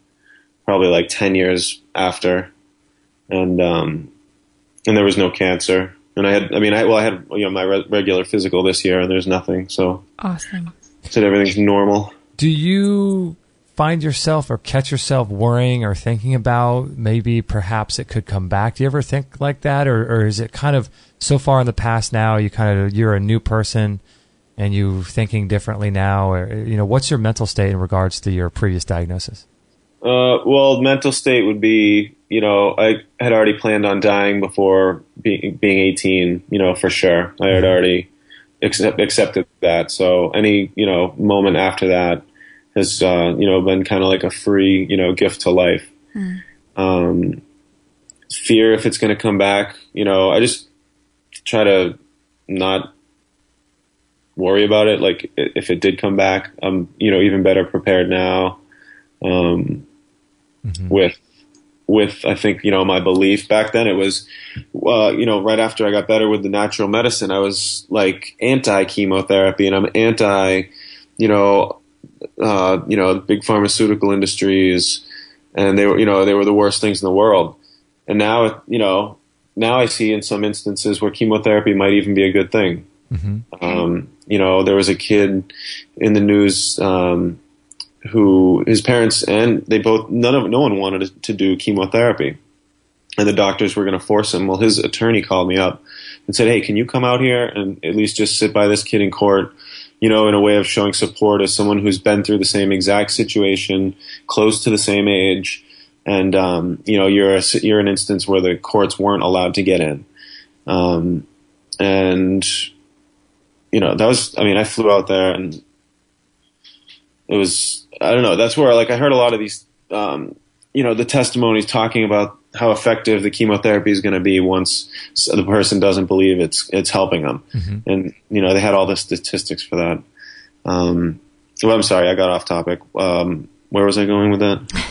probably like 10 years after, and there was no cancer. And I had my regular physical this year, and there's nothing. So awesome. So everything's normal. Do you find yourself or catch yourself worrying or thinking about maybe perhaps it could come back? Do you ever think like that, or is it kind of so far in the past now? You're a new person and you thinking differently now, or what's your mental state in regards to your previous diagnosis? Well, mental state would be I had already planned on dying before being 18. For sure, I had already accepted that. So any moment after that has been kind of like a free gift to life. Fear if it's going to come back, I just try to not worry about it. Like if it did come back, I'm even better prepared now. With I think my belief back then, it was right after I got better with the natural medicine, I was like anti chemotherapy, and I'm anti big pharmaceutical industries, and they were the worst things in the world. And now I see in some instances where chemotherapy might even be a good thing. There was a kid in the news who his parents and no one wanted to do chemotherapy, and the doctors were going to force him. Well, his attorney called me up and said, "Hey, can you come out here and at least just sit by this kid in court, in a way of showing support as someone who's been through the same exact situation, close to the same age, and you're an instance where the courts weren't allowed to get in." And that was, I flew out there, and it was, I don't know, that's where I heard a lot of these, the testimonies talking about how effective the chemotherapy is going to be once the person doesn't believe it's helping them. And, they had all the statistics for that. Well, I'm sorry, I got off topic. Where was I going with that?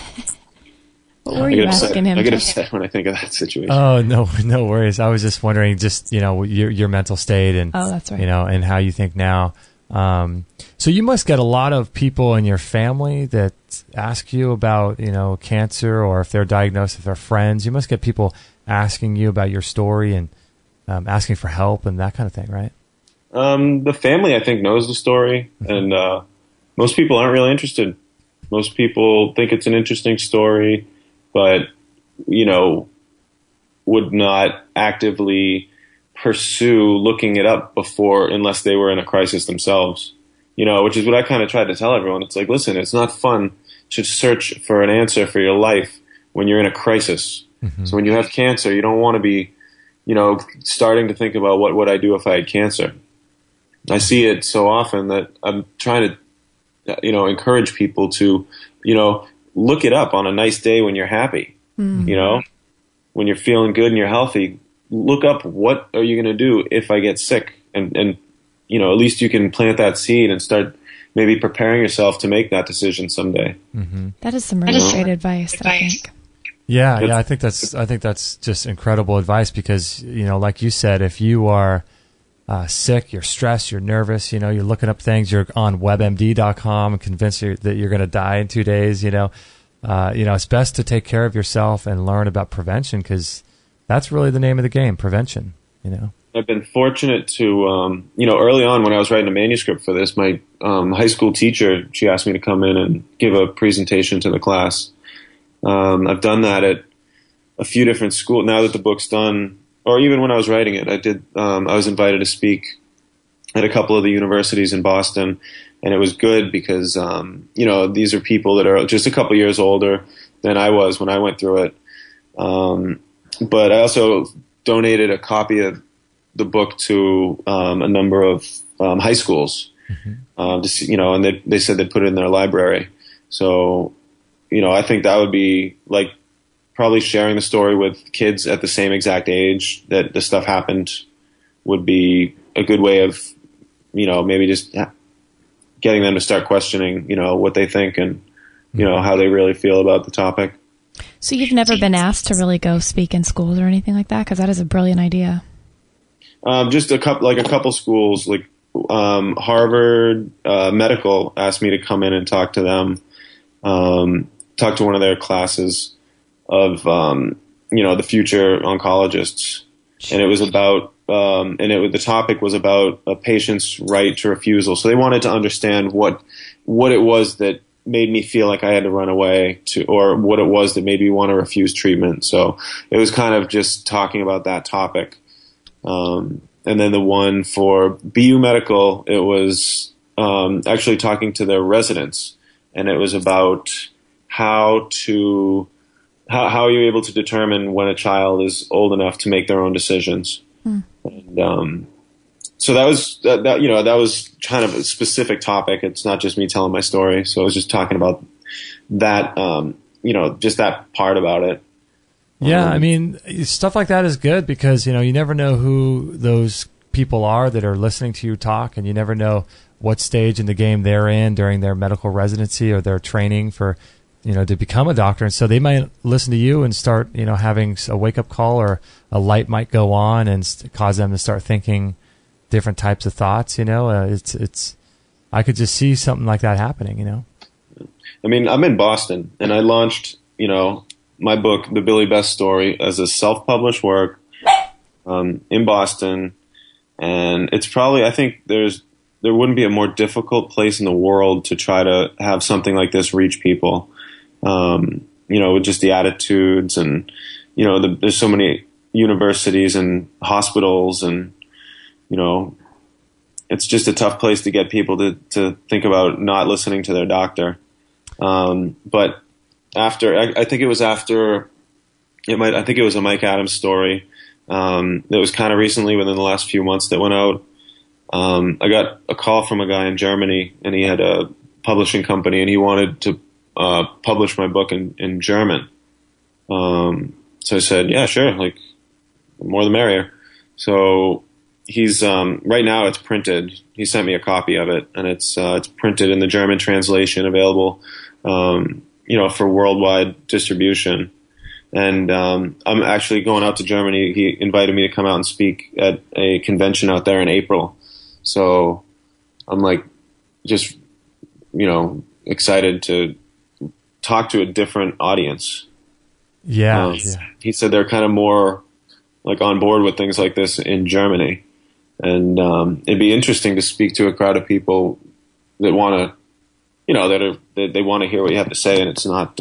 What were you asking him? I get upset when I think of that situation. Oh, no worries. I was just wondering, your mental state and, that's right. And how you think now. So you must get a lot of people in your family that ask you about, cancer, or if they're diagnosed, if they're friends. You must get people asking you about your story and asking for help and that kind of thing, right? The family, I think, knows the story, and most people aren't really interested. Most people think it's an interesting story, but, would not actively pursue looking it up unless they were in a crisis themselves, which is what I kind of tried to tell everyone. It's like, listen, it's not fun to search for an answer for your life when you're in a crisis. Mm-hmm. So when you have cancer, you don't want to be, starting to think about what would I do if I had cancer. I see it so often that I'm trying to, encourage people to, look it up on a nice day when you're happy. Mm-hmm. When you're feeling good and you're healthy, look up what are you going to do if I get sick, and at least you can plant that seed and start maybe preparing yourself to make that decision someday. Mm-hmm. That is some really great advice, I think. Yeah, I think that's just incredible advice because, like you said, if you are sick, you're stressed, you're nervous, you're looking up things, you're on webmd.com and convinced that you're going to die in 2 days, it's best to take care of yourself and learn about prevention because that's really the name of the game, prevention, I've been fortunate to, early on when I was writing a manuscript for this, my high school teacher, she asked me to come in and give a presentation to the class. I've done that at a few different schools. Now that the book's done, or even when I was writing it, I was invited to speak at a couple of the universities in Boston, and it was good because, these are people that are just a couple years older than I was when I went through it. But I also donated a copy of the book to a number of high schools, and they said they'd put it in their library. So, I think that would be like probably sharing the story with kids at the same exact age that this stuff happened would be a good way of, maybe just getting them to start questioning, what they think and, how they really feel about the topic. So you've never been asked to really go speak in schools or anything like that? Because that is a brilliant idea. Just a couple schools, like Harvard Medical asked me to come in and talk to them, talk to one of their classes of, the future oncologists. And it was about, the topic was about a patient's right to refusal. So they wanted to understand what it was that made me feel like I had to run away or what it was that made me want to refuse treatment. So it was kind of just talking about that topic. And then the one for BU Medical, it was actually talking to their residents, and it was about how are you able to determine when a child is old enough to make their own decisions. And so that was kind of a specific topic. It's not just me telling my story. So I was just talking about that, just that part about it. Yeah, I mean, stuff like that is good because, you never know who those people are that are listening to you talk, and you never know what stage in the game they're in during their medical residency or their training for, to become a doctor. And so they might listen to you and start, having a wake-up call, or a light might go on and cause them to start thinking different types of thoughts, it's I could just see something like that happening, I mean, I'm in Boston, and I launched, my book, The Billy Best Story, as a self-published work in Boston, and it's probably, I think there wouldn't be a more difficult place in the world to try to have something like this reach people, with just the attitudes and, there's so many universities and hospitals and, it's just a tough place to get people to think about not listening to their doctor. But I think it was a Mike Adams story that was kind of recently within the last few months that went out. I got a call from a guy in Germany, and he had a publishing company, and he wanted to publish my book in German. So I said, yeah, sure, like more the merrier. So he's right now it's printed. He sent me a copy of it, and it's printed in the German translation, available for worldwide distribution. And I'm actually going out to Germany. He invited me to come out and speak at a convention out there in April. So I'm like just excited to talk to a different audience. Yeah. He said they're kind of more like on board with things like this in Germany. And it'd be interesting to speak to a crowd of people that want to, they want to hear what you have to say, and it's not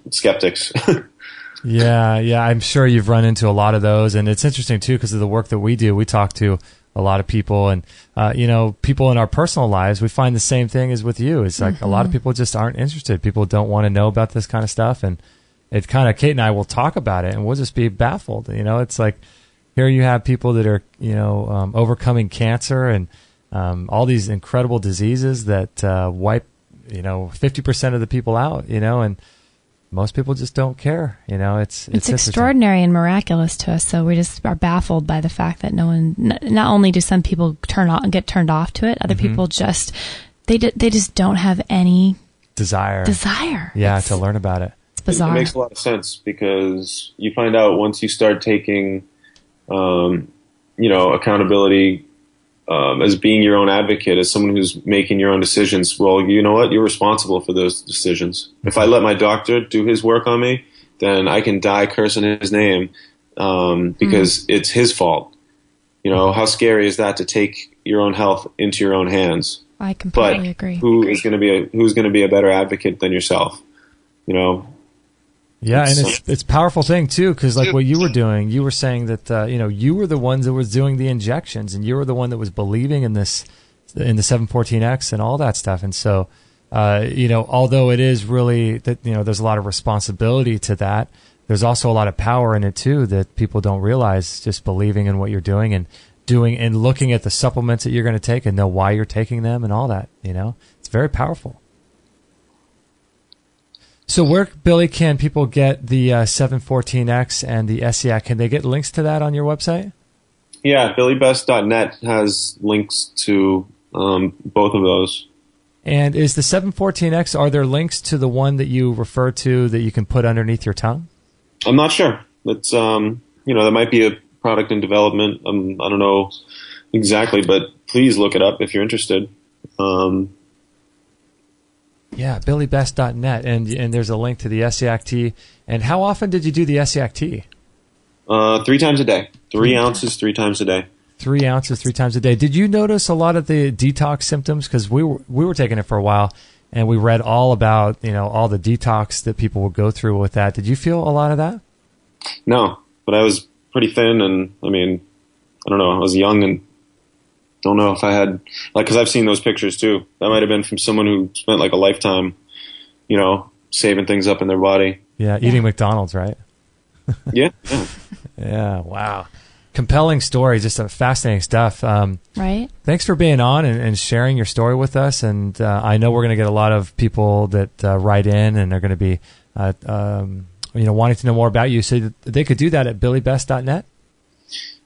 skeptics. Yeah, I'm sure you've run into a lot of those, and it's interesting too because of the work that we do. We talk to a lot of people. And, people in our personal lives, we find the same thing as with you. It's like a lot of people just aren't interested. People don't want to know about this kind of stuff. And it kind of, Kate and I will talk about it and we'll just be baffled. It's like, here you have people that are, overcoming cancer and all these incredible diseases that wipe, 50% of the people out, and most people just don't care. It's extraordinary and miraculous to us. So we just are baffled by the fact that not only do some people get turned off to it, other people just, they just don't have any desire. To learn about it. It's bizarre. It makes a lot of sense because you find out once you start taking accountability as being your own advocate, as someone who's making your own decisions. Well, you know what? You're responsible for those decisions. If I let my doctor do his work on me, then I can die cursing his name because it's his fault. How scary is that to take your own health into your own hands? I completely agree. Who's going to be a better advocate than yourself? Yeah, and it's a powerful thing too, because like what you were doing, you were saying that you were the ones that was doing the injections, and you were the one that was believing in the 714X and all that stuff. And so, although it is really that there's a lot of responsibility to that, there's also a lot of power in it too that people don't realize. Just believing in what you're doing and looking at the supplements that you're going to take and know why you're taking them and all that. It's very powerful. So where, Billy, can people get the 714X and the essiac? Can they get links to that on your website? Yeah, billybest.net has links to both of those. And is the 714X, are there links to the one that you refer to that you can put underneath your tongue? I'm not sure. That's, that might be a product in development. I don't know exactly, but please look it up if you're interested. Yeah, billybest.net, and there's a link to the essiac tea. And how often did you do the essiac tea? 3 times a day. 3 ounces, 3 times a day. 3 ounces, 3 times a day. Did you notice a lot of the detox symptoms? Because we were taking it for a while, and we read all about all the detox that people would go through with that. Did you feel a lot of that? No, but I was pretty thin, and I don't know. I was young and don't know if I had, because I've seen those pictures too. That might have been from someone who spent like a lifetime, saving things up in their body. Yeah, eating McDonald's, right? Yeah. Yeah, wow. Compelling story, just fascinating stuff. Right. Thanks for being on and sharing your story with us. And I know we're going to get a lot of people that write in and are going to be, wanting to know more about you. So they could do that at billybest.net?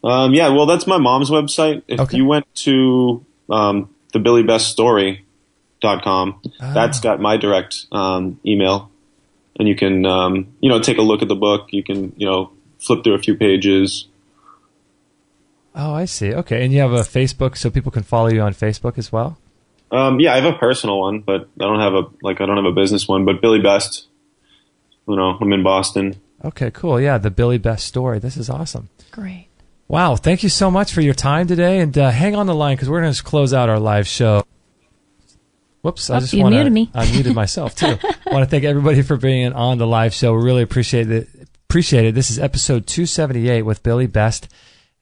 Well, that's my mom's website. If you went to the billybeststory.com, that's got my direct email. And you can, take a look at the book. You can, flip through a few pages. Oh, I see. Okay. And you have a Facebook, so people can follow you on Facebook as well? Yeah, I have a personal one, but I don't have a business one. But Billy Best, I'm in Boston. Okay, cool. Yeah, the Billy Best story. This is awesome. Great. Wow, thank you so much for your time today, and hang on the line because we're going to close out our live show. Whoops, I muted me. I muted myself too. I want to thank everybody for being on the live show. We really appreciate it. This is episode 278 with Billy Best,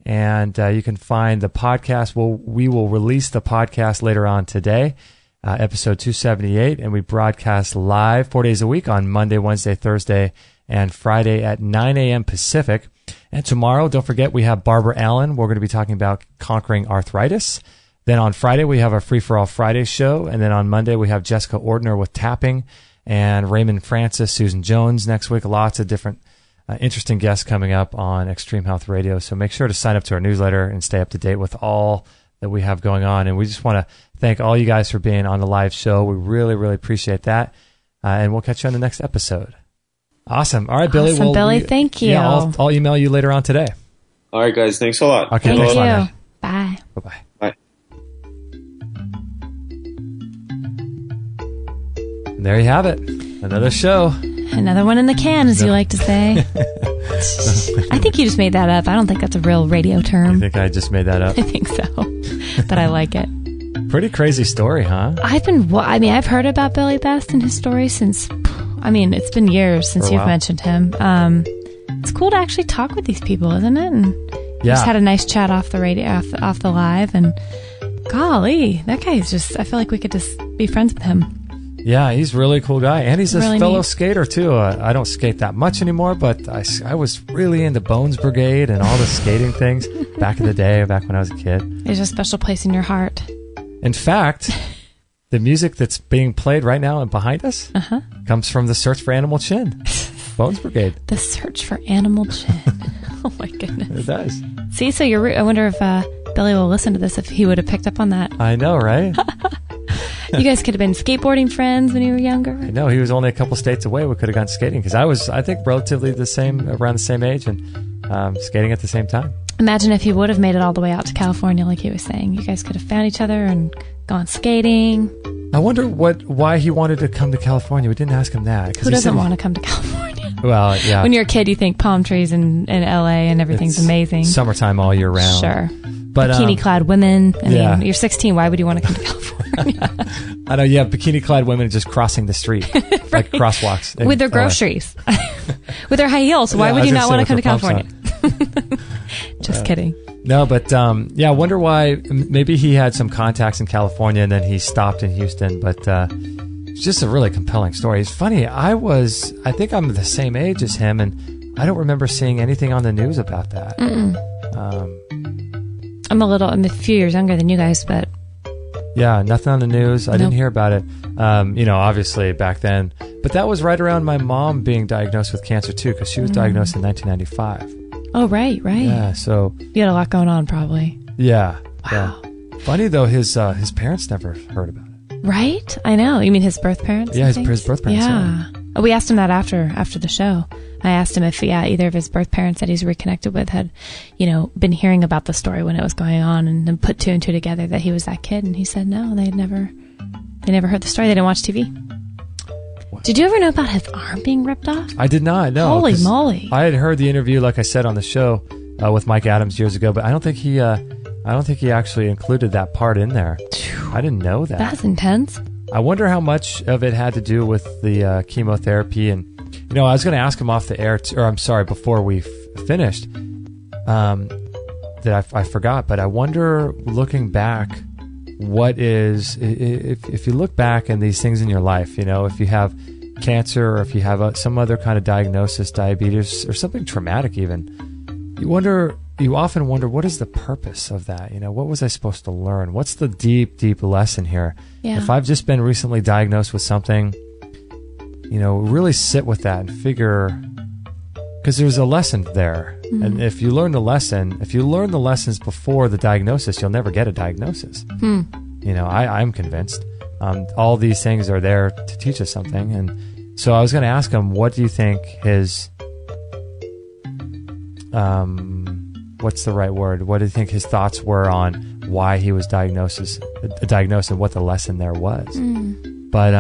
and you can find the podcast. We will release the podcast later on today, episode 278, and we broadcast live 4 days a week on Monday, Wednesday, Thursday, and Friday at 9 a.m. Pacific. And tomorrow, don't forget, we have Barbara Allen. We're going to be talking about conquering arthritis. Then on Friday, we have our Free For All Friday show. And then on Monday, we have Jessica Ordner with tapping and Raymond Francis, Susan Jones next week. Lots of different interesting guests coming up on Extreme Health Radio. So make sure to sign up to our newsletter and stay up to date with all that we have going on. And we just want to thank all you guys for being on the live show. We really, really appreciate that. And we'll catch you on the next episode. Awesome. All right, Billy. Awesome, Billy. Thank you. Yeah, I'll email you later on today. All right, guys. Thanks a lot. Okay. Thank you. Man. Bye. Bye-bye. Bye. There you have it. Another show. Another one in the can, as you like to say. I think you just made that up. I don't think that's a real radio term. I think I just made that up. I think so. But I like it. Pretty crazy story, huh? I've heard about Billy Best and his story since... it's been years since you've mentioned him. It's cool to actually talk with these people, isn't it? And We just had a nice chat off the radio, off the live, and golly, that guy is just, I feel like we could just be friends with him. Yeah, he's a really cool guy. And he's a really fellow neat skater, too. I don't skate that much anymore, but I was really into Bones Brigade and all the skating things back in the day, back when I was a kid. There's a special place in your heart. In fact, the music that's being played right now and behind us comes from the Search for Animal Chin, Bones Brigade. The Search for Animal Chin. Oh, my goodness. It does. See, so I wonder if Billy will listen to this, if he would have picked up on that. I know, right? You guys could have been skateboarding friends when you were younger. I know. He was only a couple states away. We could have gone skating because I was, I think, relatively around the same age and skating at the same time. Imagine if he would have made it all the way out to California, like he was saying. You guys could have found each other and gone skating. I wonder why he wanted to come to California. We didn't ask him that. Who doesn't want to come to California? Well, yeah. When you're a kid, you think palm trees in LA and everything's amazing. Summertime all year round. Sure. But, bikini-clad women. I mean, you're 16. Why would you want to come to California? I know, yeah, bikini-clad women just crossing the street, right. like crosswalks. With their groceries. With their high heels. Why would you not want to come to California? Just kidding. No, but I wonder why. Maybe he had some contacts in California and then he stopped in Houston. But it's just a really compelling story. It's funny. I think I'm the same age as him, and I don't remember seeing anything on the news about that. I'm a few years younger than you guys, but yeah, nothing on the news. I didn't hear about it. Obviously back then, but that was right around my mom being diagnosed with cancer too, because she was diagnosed in 1995. Oh, right. Yeah, so you had a lot going on, probably. Yeah. Wow. Yeah. Funny though, his parents never heard about it. Right? I know. You mean his birth parents? Yeah, his birth parents. Yeah. We asked him that after the show. I asked him if, either of his birth parents that he's reconnected with had, been hearing about the story when it was going on and then put two and two together that he was that kid. And he said no, they never heard the story. They didn't watch TV. What? Did you ever know about his arm being ripped off? I did not, no. Holy moly. I had heard the interview, like I said, on the show with Mike Adams years ago, but I don't think he actually included that part in there. I didn't know that. That's intense. I wonder how much of it had to do with the chemotherapy. And, I was going to ask him off the air, before we finished, that I forgot. But I wonder, looking back, what is, if you look back in these things in your life, if you have cancer or if you have some other kind of diagnosis, diabetes, or something traumatic even, you often wonder, what is the purpose of that? What was I supposed to learn? What's the deep, deep lesson here? Yeah. If I've just been recently diagnosed with something, really sit with that and figure, because there's a lesson there. Mm-hmm. And if you learn the lessons before the diagnosis, you'll never get a diagnosis. I'm convinced. All these things are there to teach us something. And so I was going to ask him, what do you think his, what's the right word? What do you think his thoughts were on why he was diagnosed and what the lesson there was? But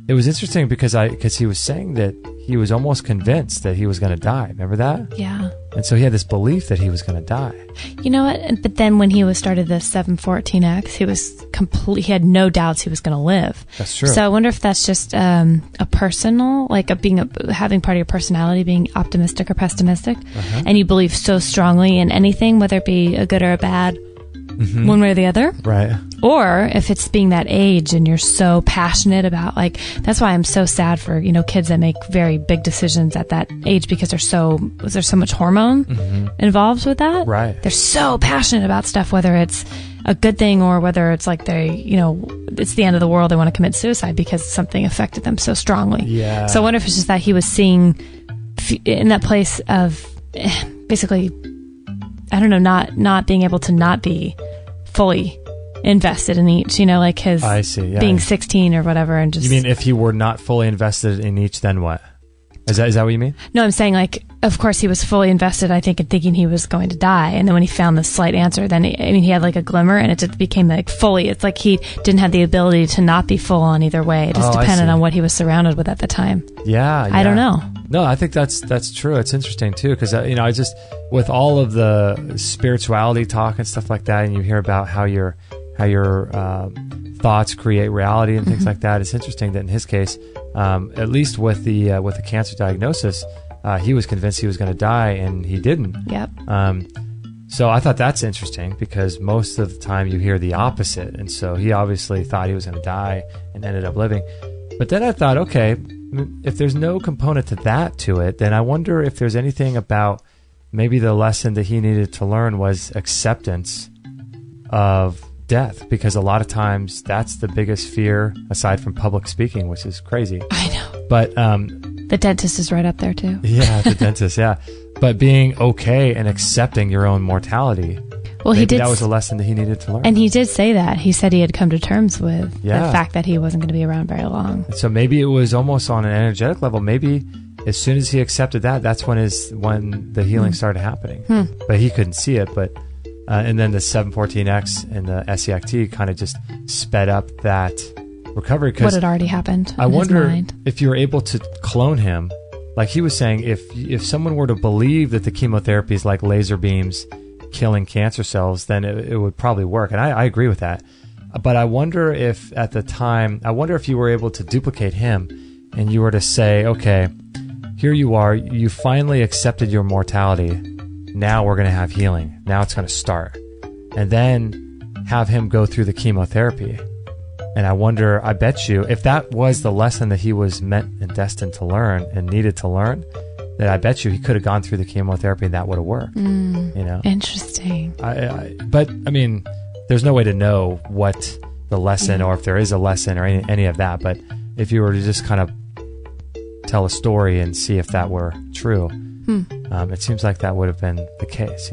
it was interesting because he was saying that he was almost convinced that he was going to die. Remember that? Yeah. And so he had this belief that he was going to die. You know what? But then when he started the 714X, he had no doubts he was going to live. That's true. So I wonder if that's just a personal, like having part of your personality being optimistic or pessimistic, and you believe so strongly in anything, whether it be a good or a bad, one way or the other. Right. Or if it's being that age and you're so passionate about, that's why I'm so sad for, kids that make very big decisions at that age, because there's so much hormone involved with that. Right. They're so passionate about stuff, whether it's a good thing or whether it's like it's the end of the world. They want to commit suicide because something affected them so strongly. Yeah. So I wonder if it's just that he was seeing in that place of basically, I don't know, not being able to not be fully invested in each, like his I see, yeah. being 16 or whatever, and just. You mean if he were not fully invested in each, then what? Is that what you mean? No, I'm saying of course he was fully invested, I think, in thinking he was going to die, and then when he found the slight answer, then he had a glimmer, and it just became fully. It's like he didn't have the ability to not be full on either way. It just depended on what he was surrounded with at the time. Yeah. I don't know. No, I think that's true. It's interesting too, because I just, with all of the spirituality talk and stuff like that, and you hear about how your thoughts create reality and things like that. It's interesting that in his case, at least with the cancer diagnosis, he was convinced he was going to die, and he didn't. Yep. So I thought that's interesting because most of the time you hear the opposite. And so he obviously thought he was going to die and ended up living. But then I thought, okay, if there's no component to it, then I wonder if there's anything about maybe the lesson that he needed to learn was acceptance of death, because a lot of times that's the biggest fear aside from public speaking, which is crazy. I know. But the dentist is right up there too. Yeah, the dentist, yeah. But being okay and accepting your own mortality. Well, he did. That was a lesson that he needed to learn. And he did say that. He said he had come to terms with the fact that he wasn't going to be around very long. So maybe it was almost on an energetic level. Maybe as soon as he accepted that, that's when the healing started happening. But he couldn't see it. But and then the 714X and the essiac T kind of just sped up that recovery. What had already happened. I wonder if you were able to clone him. Like he was saying, if someone were to believe that the chemotherapy is like laser beams killing cancer cells, then it would probably work. And I agree with that. But I wonder if at the time, if you were able to duplicate him and you were to say, okay, here you are, you finally accepted your mortality. Now we're going to have healing. Now it's going to start. And then have him go through the chemotherapy. And I bet you, if that was the lesson that he was meant and destined to learn and needed to learn, that I bet you he could have gone through the chemotherapy and that would have worked. Interesting. But I mean, there's no way to know what the lesson or if there is a lesson or any of that. But if you were to just kind of tell a story and see if that were true, it seems like that would have been the case,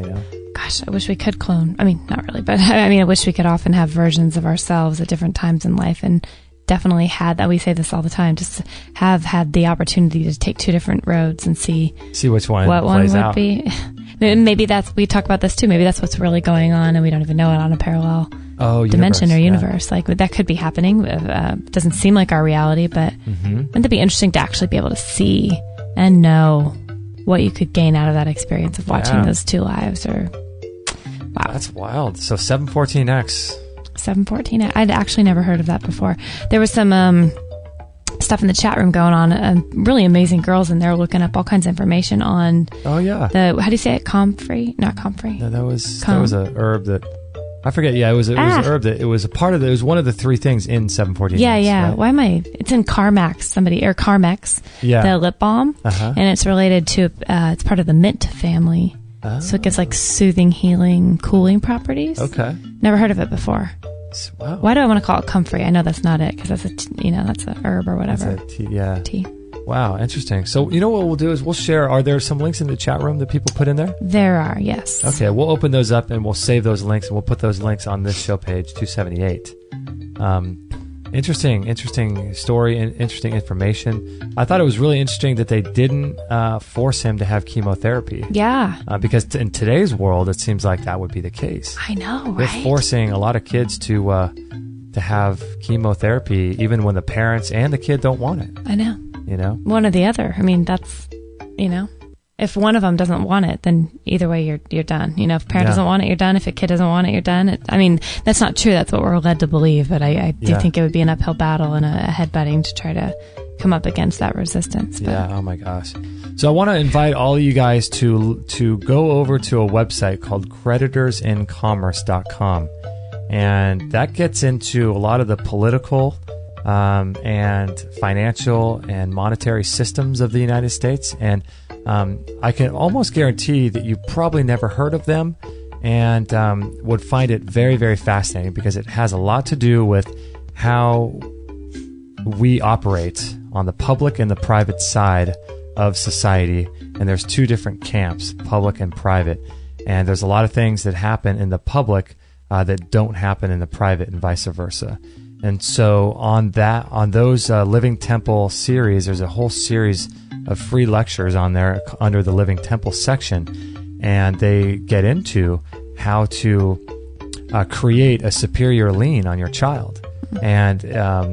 Gosh, I wish we could clone. I mean, not really, but I wish we could often have versions of ourselves at different times in life, and definitely had that. We say this all the time, just have had the opportunity to take two different roads and see which one what plays one would out. Be. Maybe we talk about this too. Maybe that's what's really going on, and we don't even know it on a parallel dimension or universe. Yeah. Like that could be happening. Doesn't seem like our reality, but wouldn't it be interesting to actually be able to see and know what you could gain out of that experience of watching those two lives? Wow, that's wild. So 714X. 714. I'd actually never heard of that before. There was some stuff in the chat room going on. Really amazing girls in there looking up all kinds of information on. Oh yeah. How do you say it? Comfrey? Not comfrey. No, that was a herb that I forget. Yeah, it was an herb that it was a part of. It was one of the three things in 714. Yeah. Right? Why am I? It's in Carmex. Carmex. Yeah. The lip balm, and it's related to. It's part of the mint family. Oh. So it gets like soothing, healing, cooling properties. Okay. Never heard of it before. Wow. Why do I want to call it comfrey? I know that's not it because that's that's a herb or whatever. That's a tea, yeah. Tea. Wow, interesting. So what we'll do is we'll share. Are there some links in the chat room that people put in there? There are, yes. Okay, we'll open those up and we'll save those links and we'll put those links on this show page 278. Interesting story and interesting information. I thought it was really interesting that they didn't force him to have chemotherapy. Yeah. Because in today's world, it seems like that would be the case. I know, They're right? forcing a lot of kids to have chemotherapy, even when the parents and the kid don't want it. I know. One or the other. I mean, that's if one of them doesn't want it, then either way you're done. If a parent doesn't want it, you're done. If a kid doesn't want it, you're done. That's not true. That's what we're led to believe. But I do think it would be an uphill battle and a headbutting to try to come up against that resistance. But. Yeah. Oh my gosh. So I want to invite all of you guys to go over to a website called creditorsincommerce.com, and that gets into a lot of the political and financial and monetary systems of the United States. And I can almost guarantee that you probably never heard of them and would find it very, very fascinating because it has a lot to do with how we operate on the public and the private side of society. And there's two different camps, public and private. And there's a lot of things that happen in the public that don't happen in the private and vice versa. And so on those Living Temple series, there's a whole series of free lectures on there under the Living Temple section, and they get into how to create a superior lien on your child. And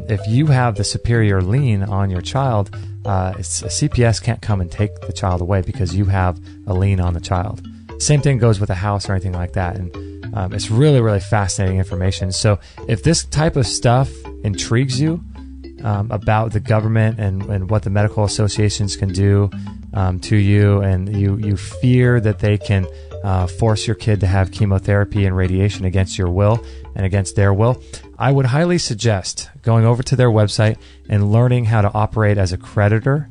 if you have the superior lien on your child, CPS can't come and take the child away because you have a lien on the child. Same thing goes with a house or anything like that. And it's really, really fascinating information. So if this type of stuff intrigues you about the government and what the medical associations can do, to you, and you fear that they can force your kid to have chemotherapy and radiation against your will and against their will, I would highly suggest going over to their website and learning how to operate as a creditor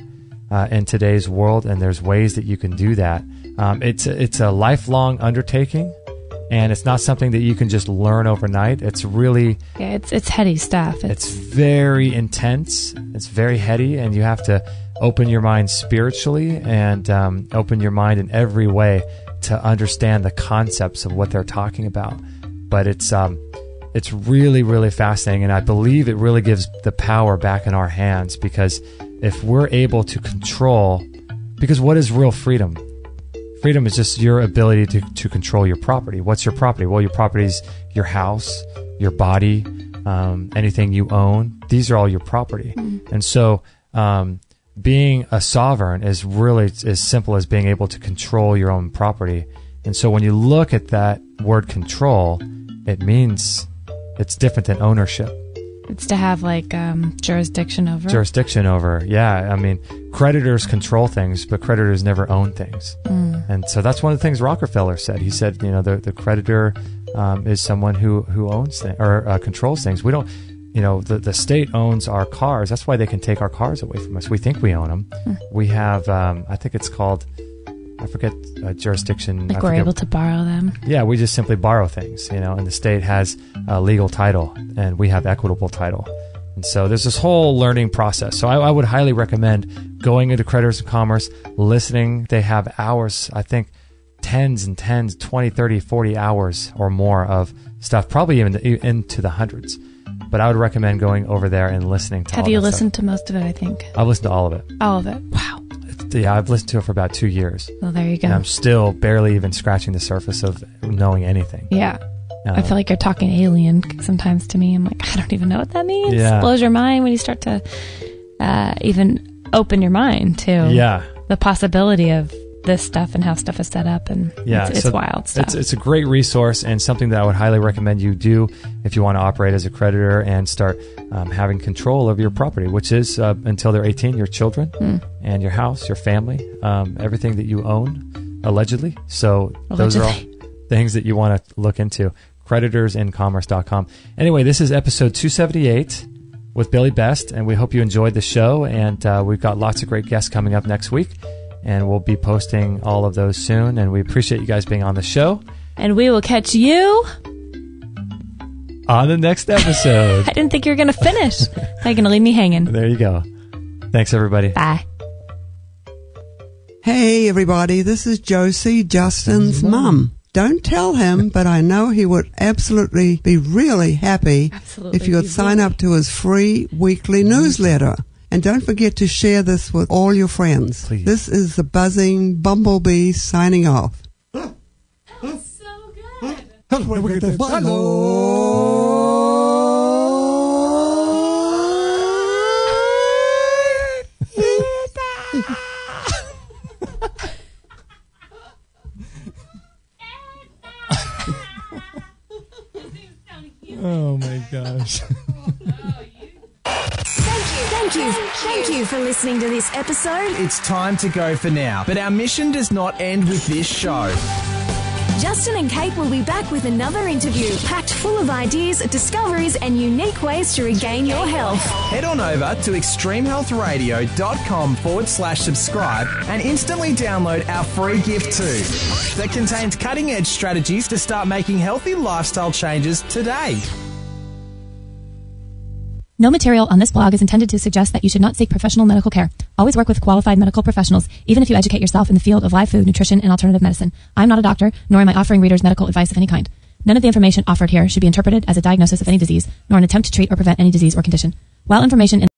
in today's world, and there's ways that you can do that. It's a lifelong undertaking, and it's not something that you can just learn overnight. It's really... Yeah, it's heady stuff. It's very intense. It's very heady, and you have to open your mind spiritually and open your mind in every way to understand the concepts of what they're talking about. But it's really, really fascinating, and I believe it really gives the power back in our hands, because if we're able to control... Because what is real freedom? Freedom is just your ability to control your property. What's your property? Well, your property is your house, your body, anything you own. These are all your property. Mm-hmm. And so being a sovereign is really as simple as being able to control your own property. And so when you look at that word control, it means it's different than ownership. It's to have like jurisdiction over. Jurisdiction over, yeah. I mean, creditors control things, but creditors never own things. Mm. And so that's one of the things Rockefeller said. He said, the creditor is someone who owns things or controls things. We don't, the state owns our cars. That's why they can take our cars away from us. We think we own them. Mm. We have, I think it's called, I forget jurisdiction. Like we're able to borrow them. Yeah, we just simply borrow things, and the state has a legal title and we have equitable title. And so there's this whole learning process. So I would highly recommend going into Creditors in Commerce, listening. They have hours, I think tens and tens, 20, 30, 40 hours or more of stuff, probably even into the hundreds. But I would recommend going over there and listening to all Have you listened to most of it, I think? I've listened to all of it. All of it. Wow. Yeah, I've listened to it for about 2 years. Well, there you go. And I'm still barely even scratching the surface of knowing anything. Yeah. I feel like you're talking alien sometimes to me. I'm like, I don't even know what that means. Yeah. It blows your mind when you start to even open your mind to the possibility of this stuff and how stuff is set up. And it's wild stuff. It's a great resource and something that I would highly recommend you do if you want to operate as a creditor and start having control of your property, which is until they're 18, your children and your house, your family, everything that you own, allegedly. So those are all things that you want to look into. Creditorsincommerce.com. Anyway, this is episode 278 with Billy Best, and we hope you enjoyed the show. And we've got lots of great guests coming up next week, and we'll be posting all of those soon. And we appreciate you guys being on the show. And we will catch you on the next episode. I didn't think you were going to finish. Now you're going to leave me hanging. There you go. Thanks, everybody. Bye. Hey, everybody. This is Josie, Justin's mum. Don't tell him, but I know he would absolutely be really happy if you would sign up to his free weekly newsletter. And don't forget to share this with all your friends. Please. This is the buzzing bumblebee signing off. That's so good. Oh my gosh. Thank you for listening to this episode. It's time to go for now, but our mission does not end with this show. Justin and Kate will be back with another interview packed full of ideas, discoveries, and unique ways to regain your health. Head on over to extremehealthradio.com/subscribe and instantly download our free gift too that contains cutting-edge strategies to start making healthy lifestyle changes today. No material on this blog is intended to suggest that you should not seek professional medical care. Always work with qualified medical professionals, even if you educate yourself in the field of live food, nutrition, and alternative medicine. I'm not a doctor, nor am I offering readers medical advice of any kind. None of the information offered here should be interpreted as a diagnosis of any disease, nor an attempt to treat or prevent any disease or condition. While information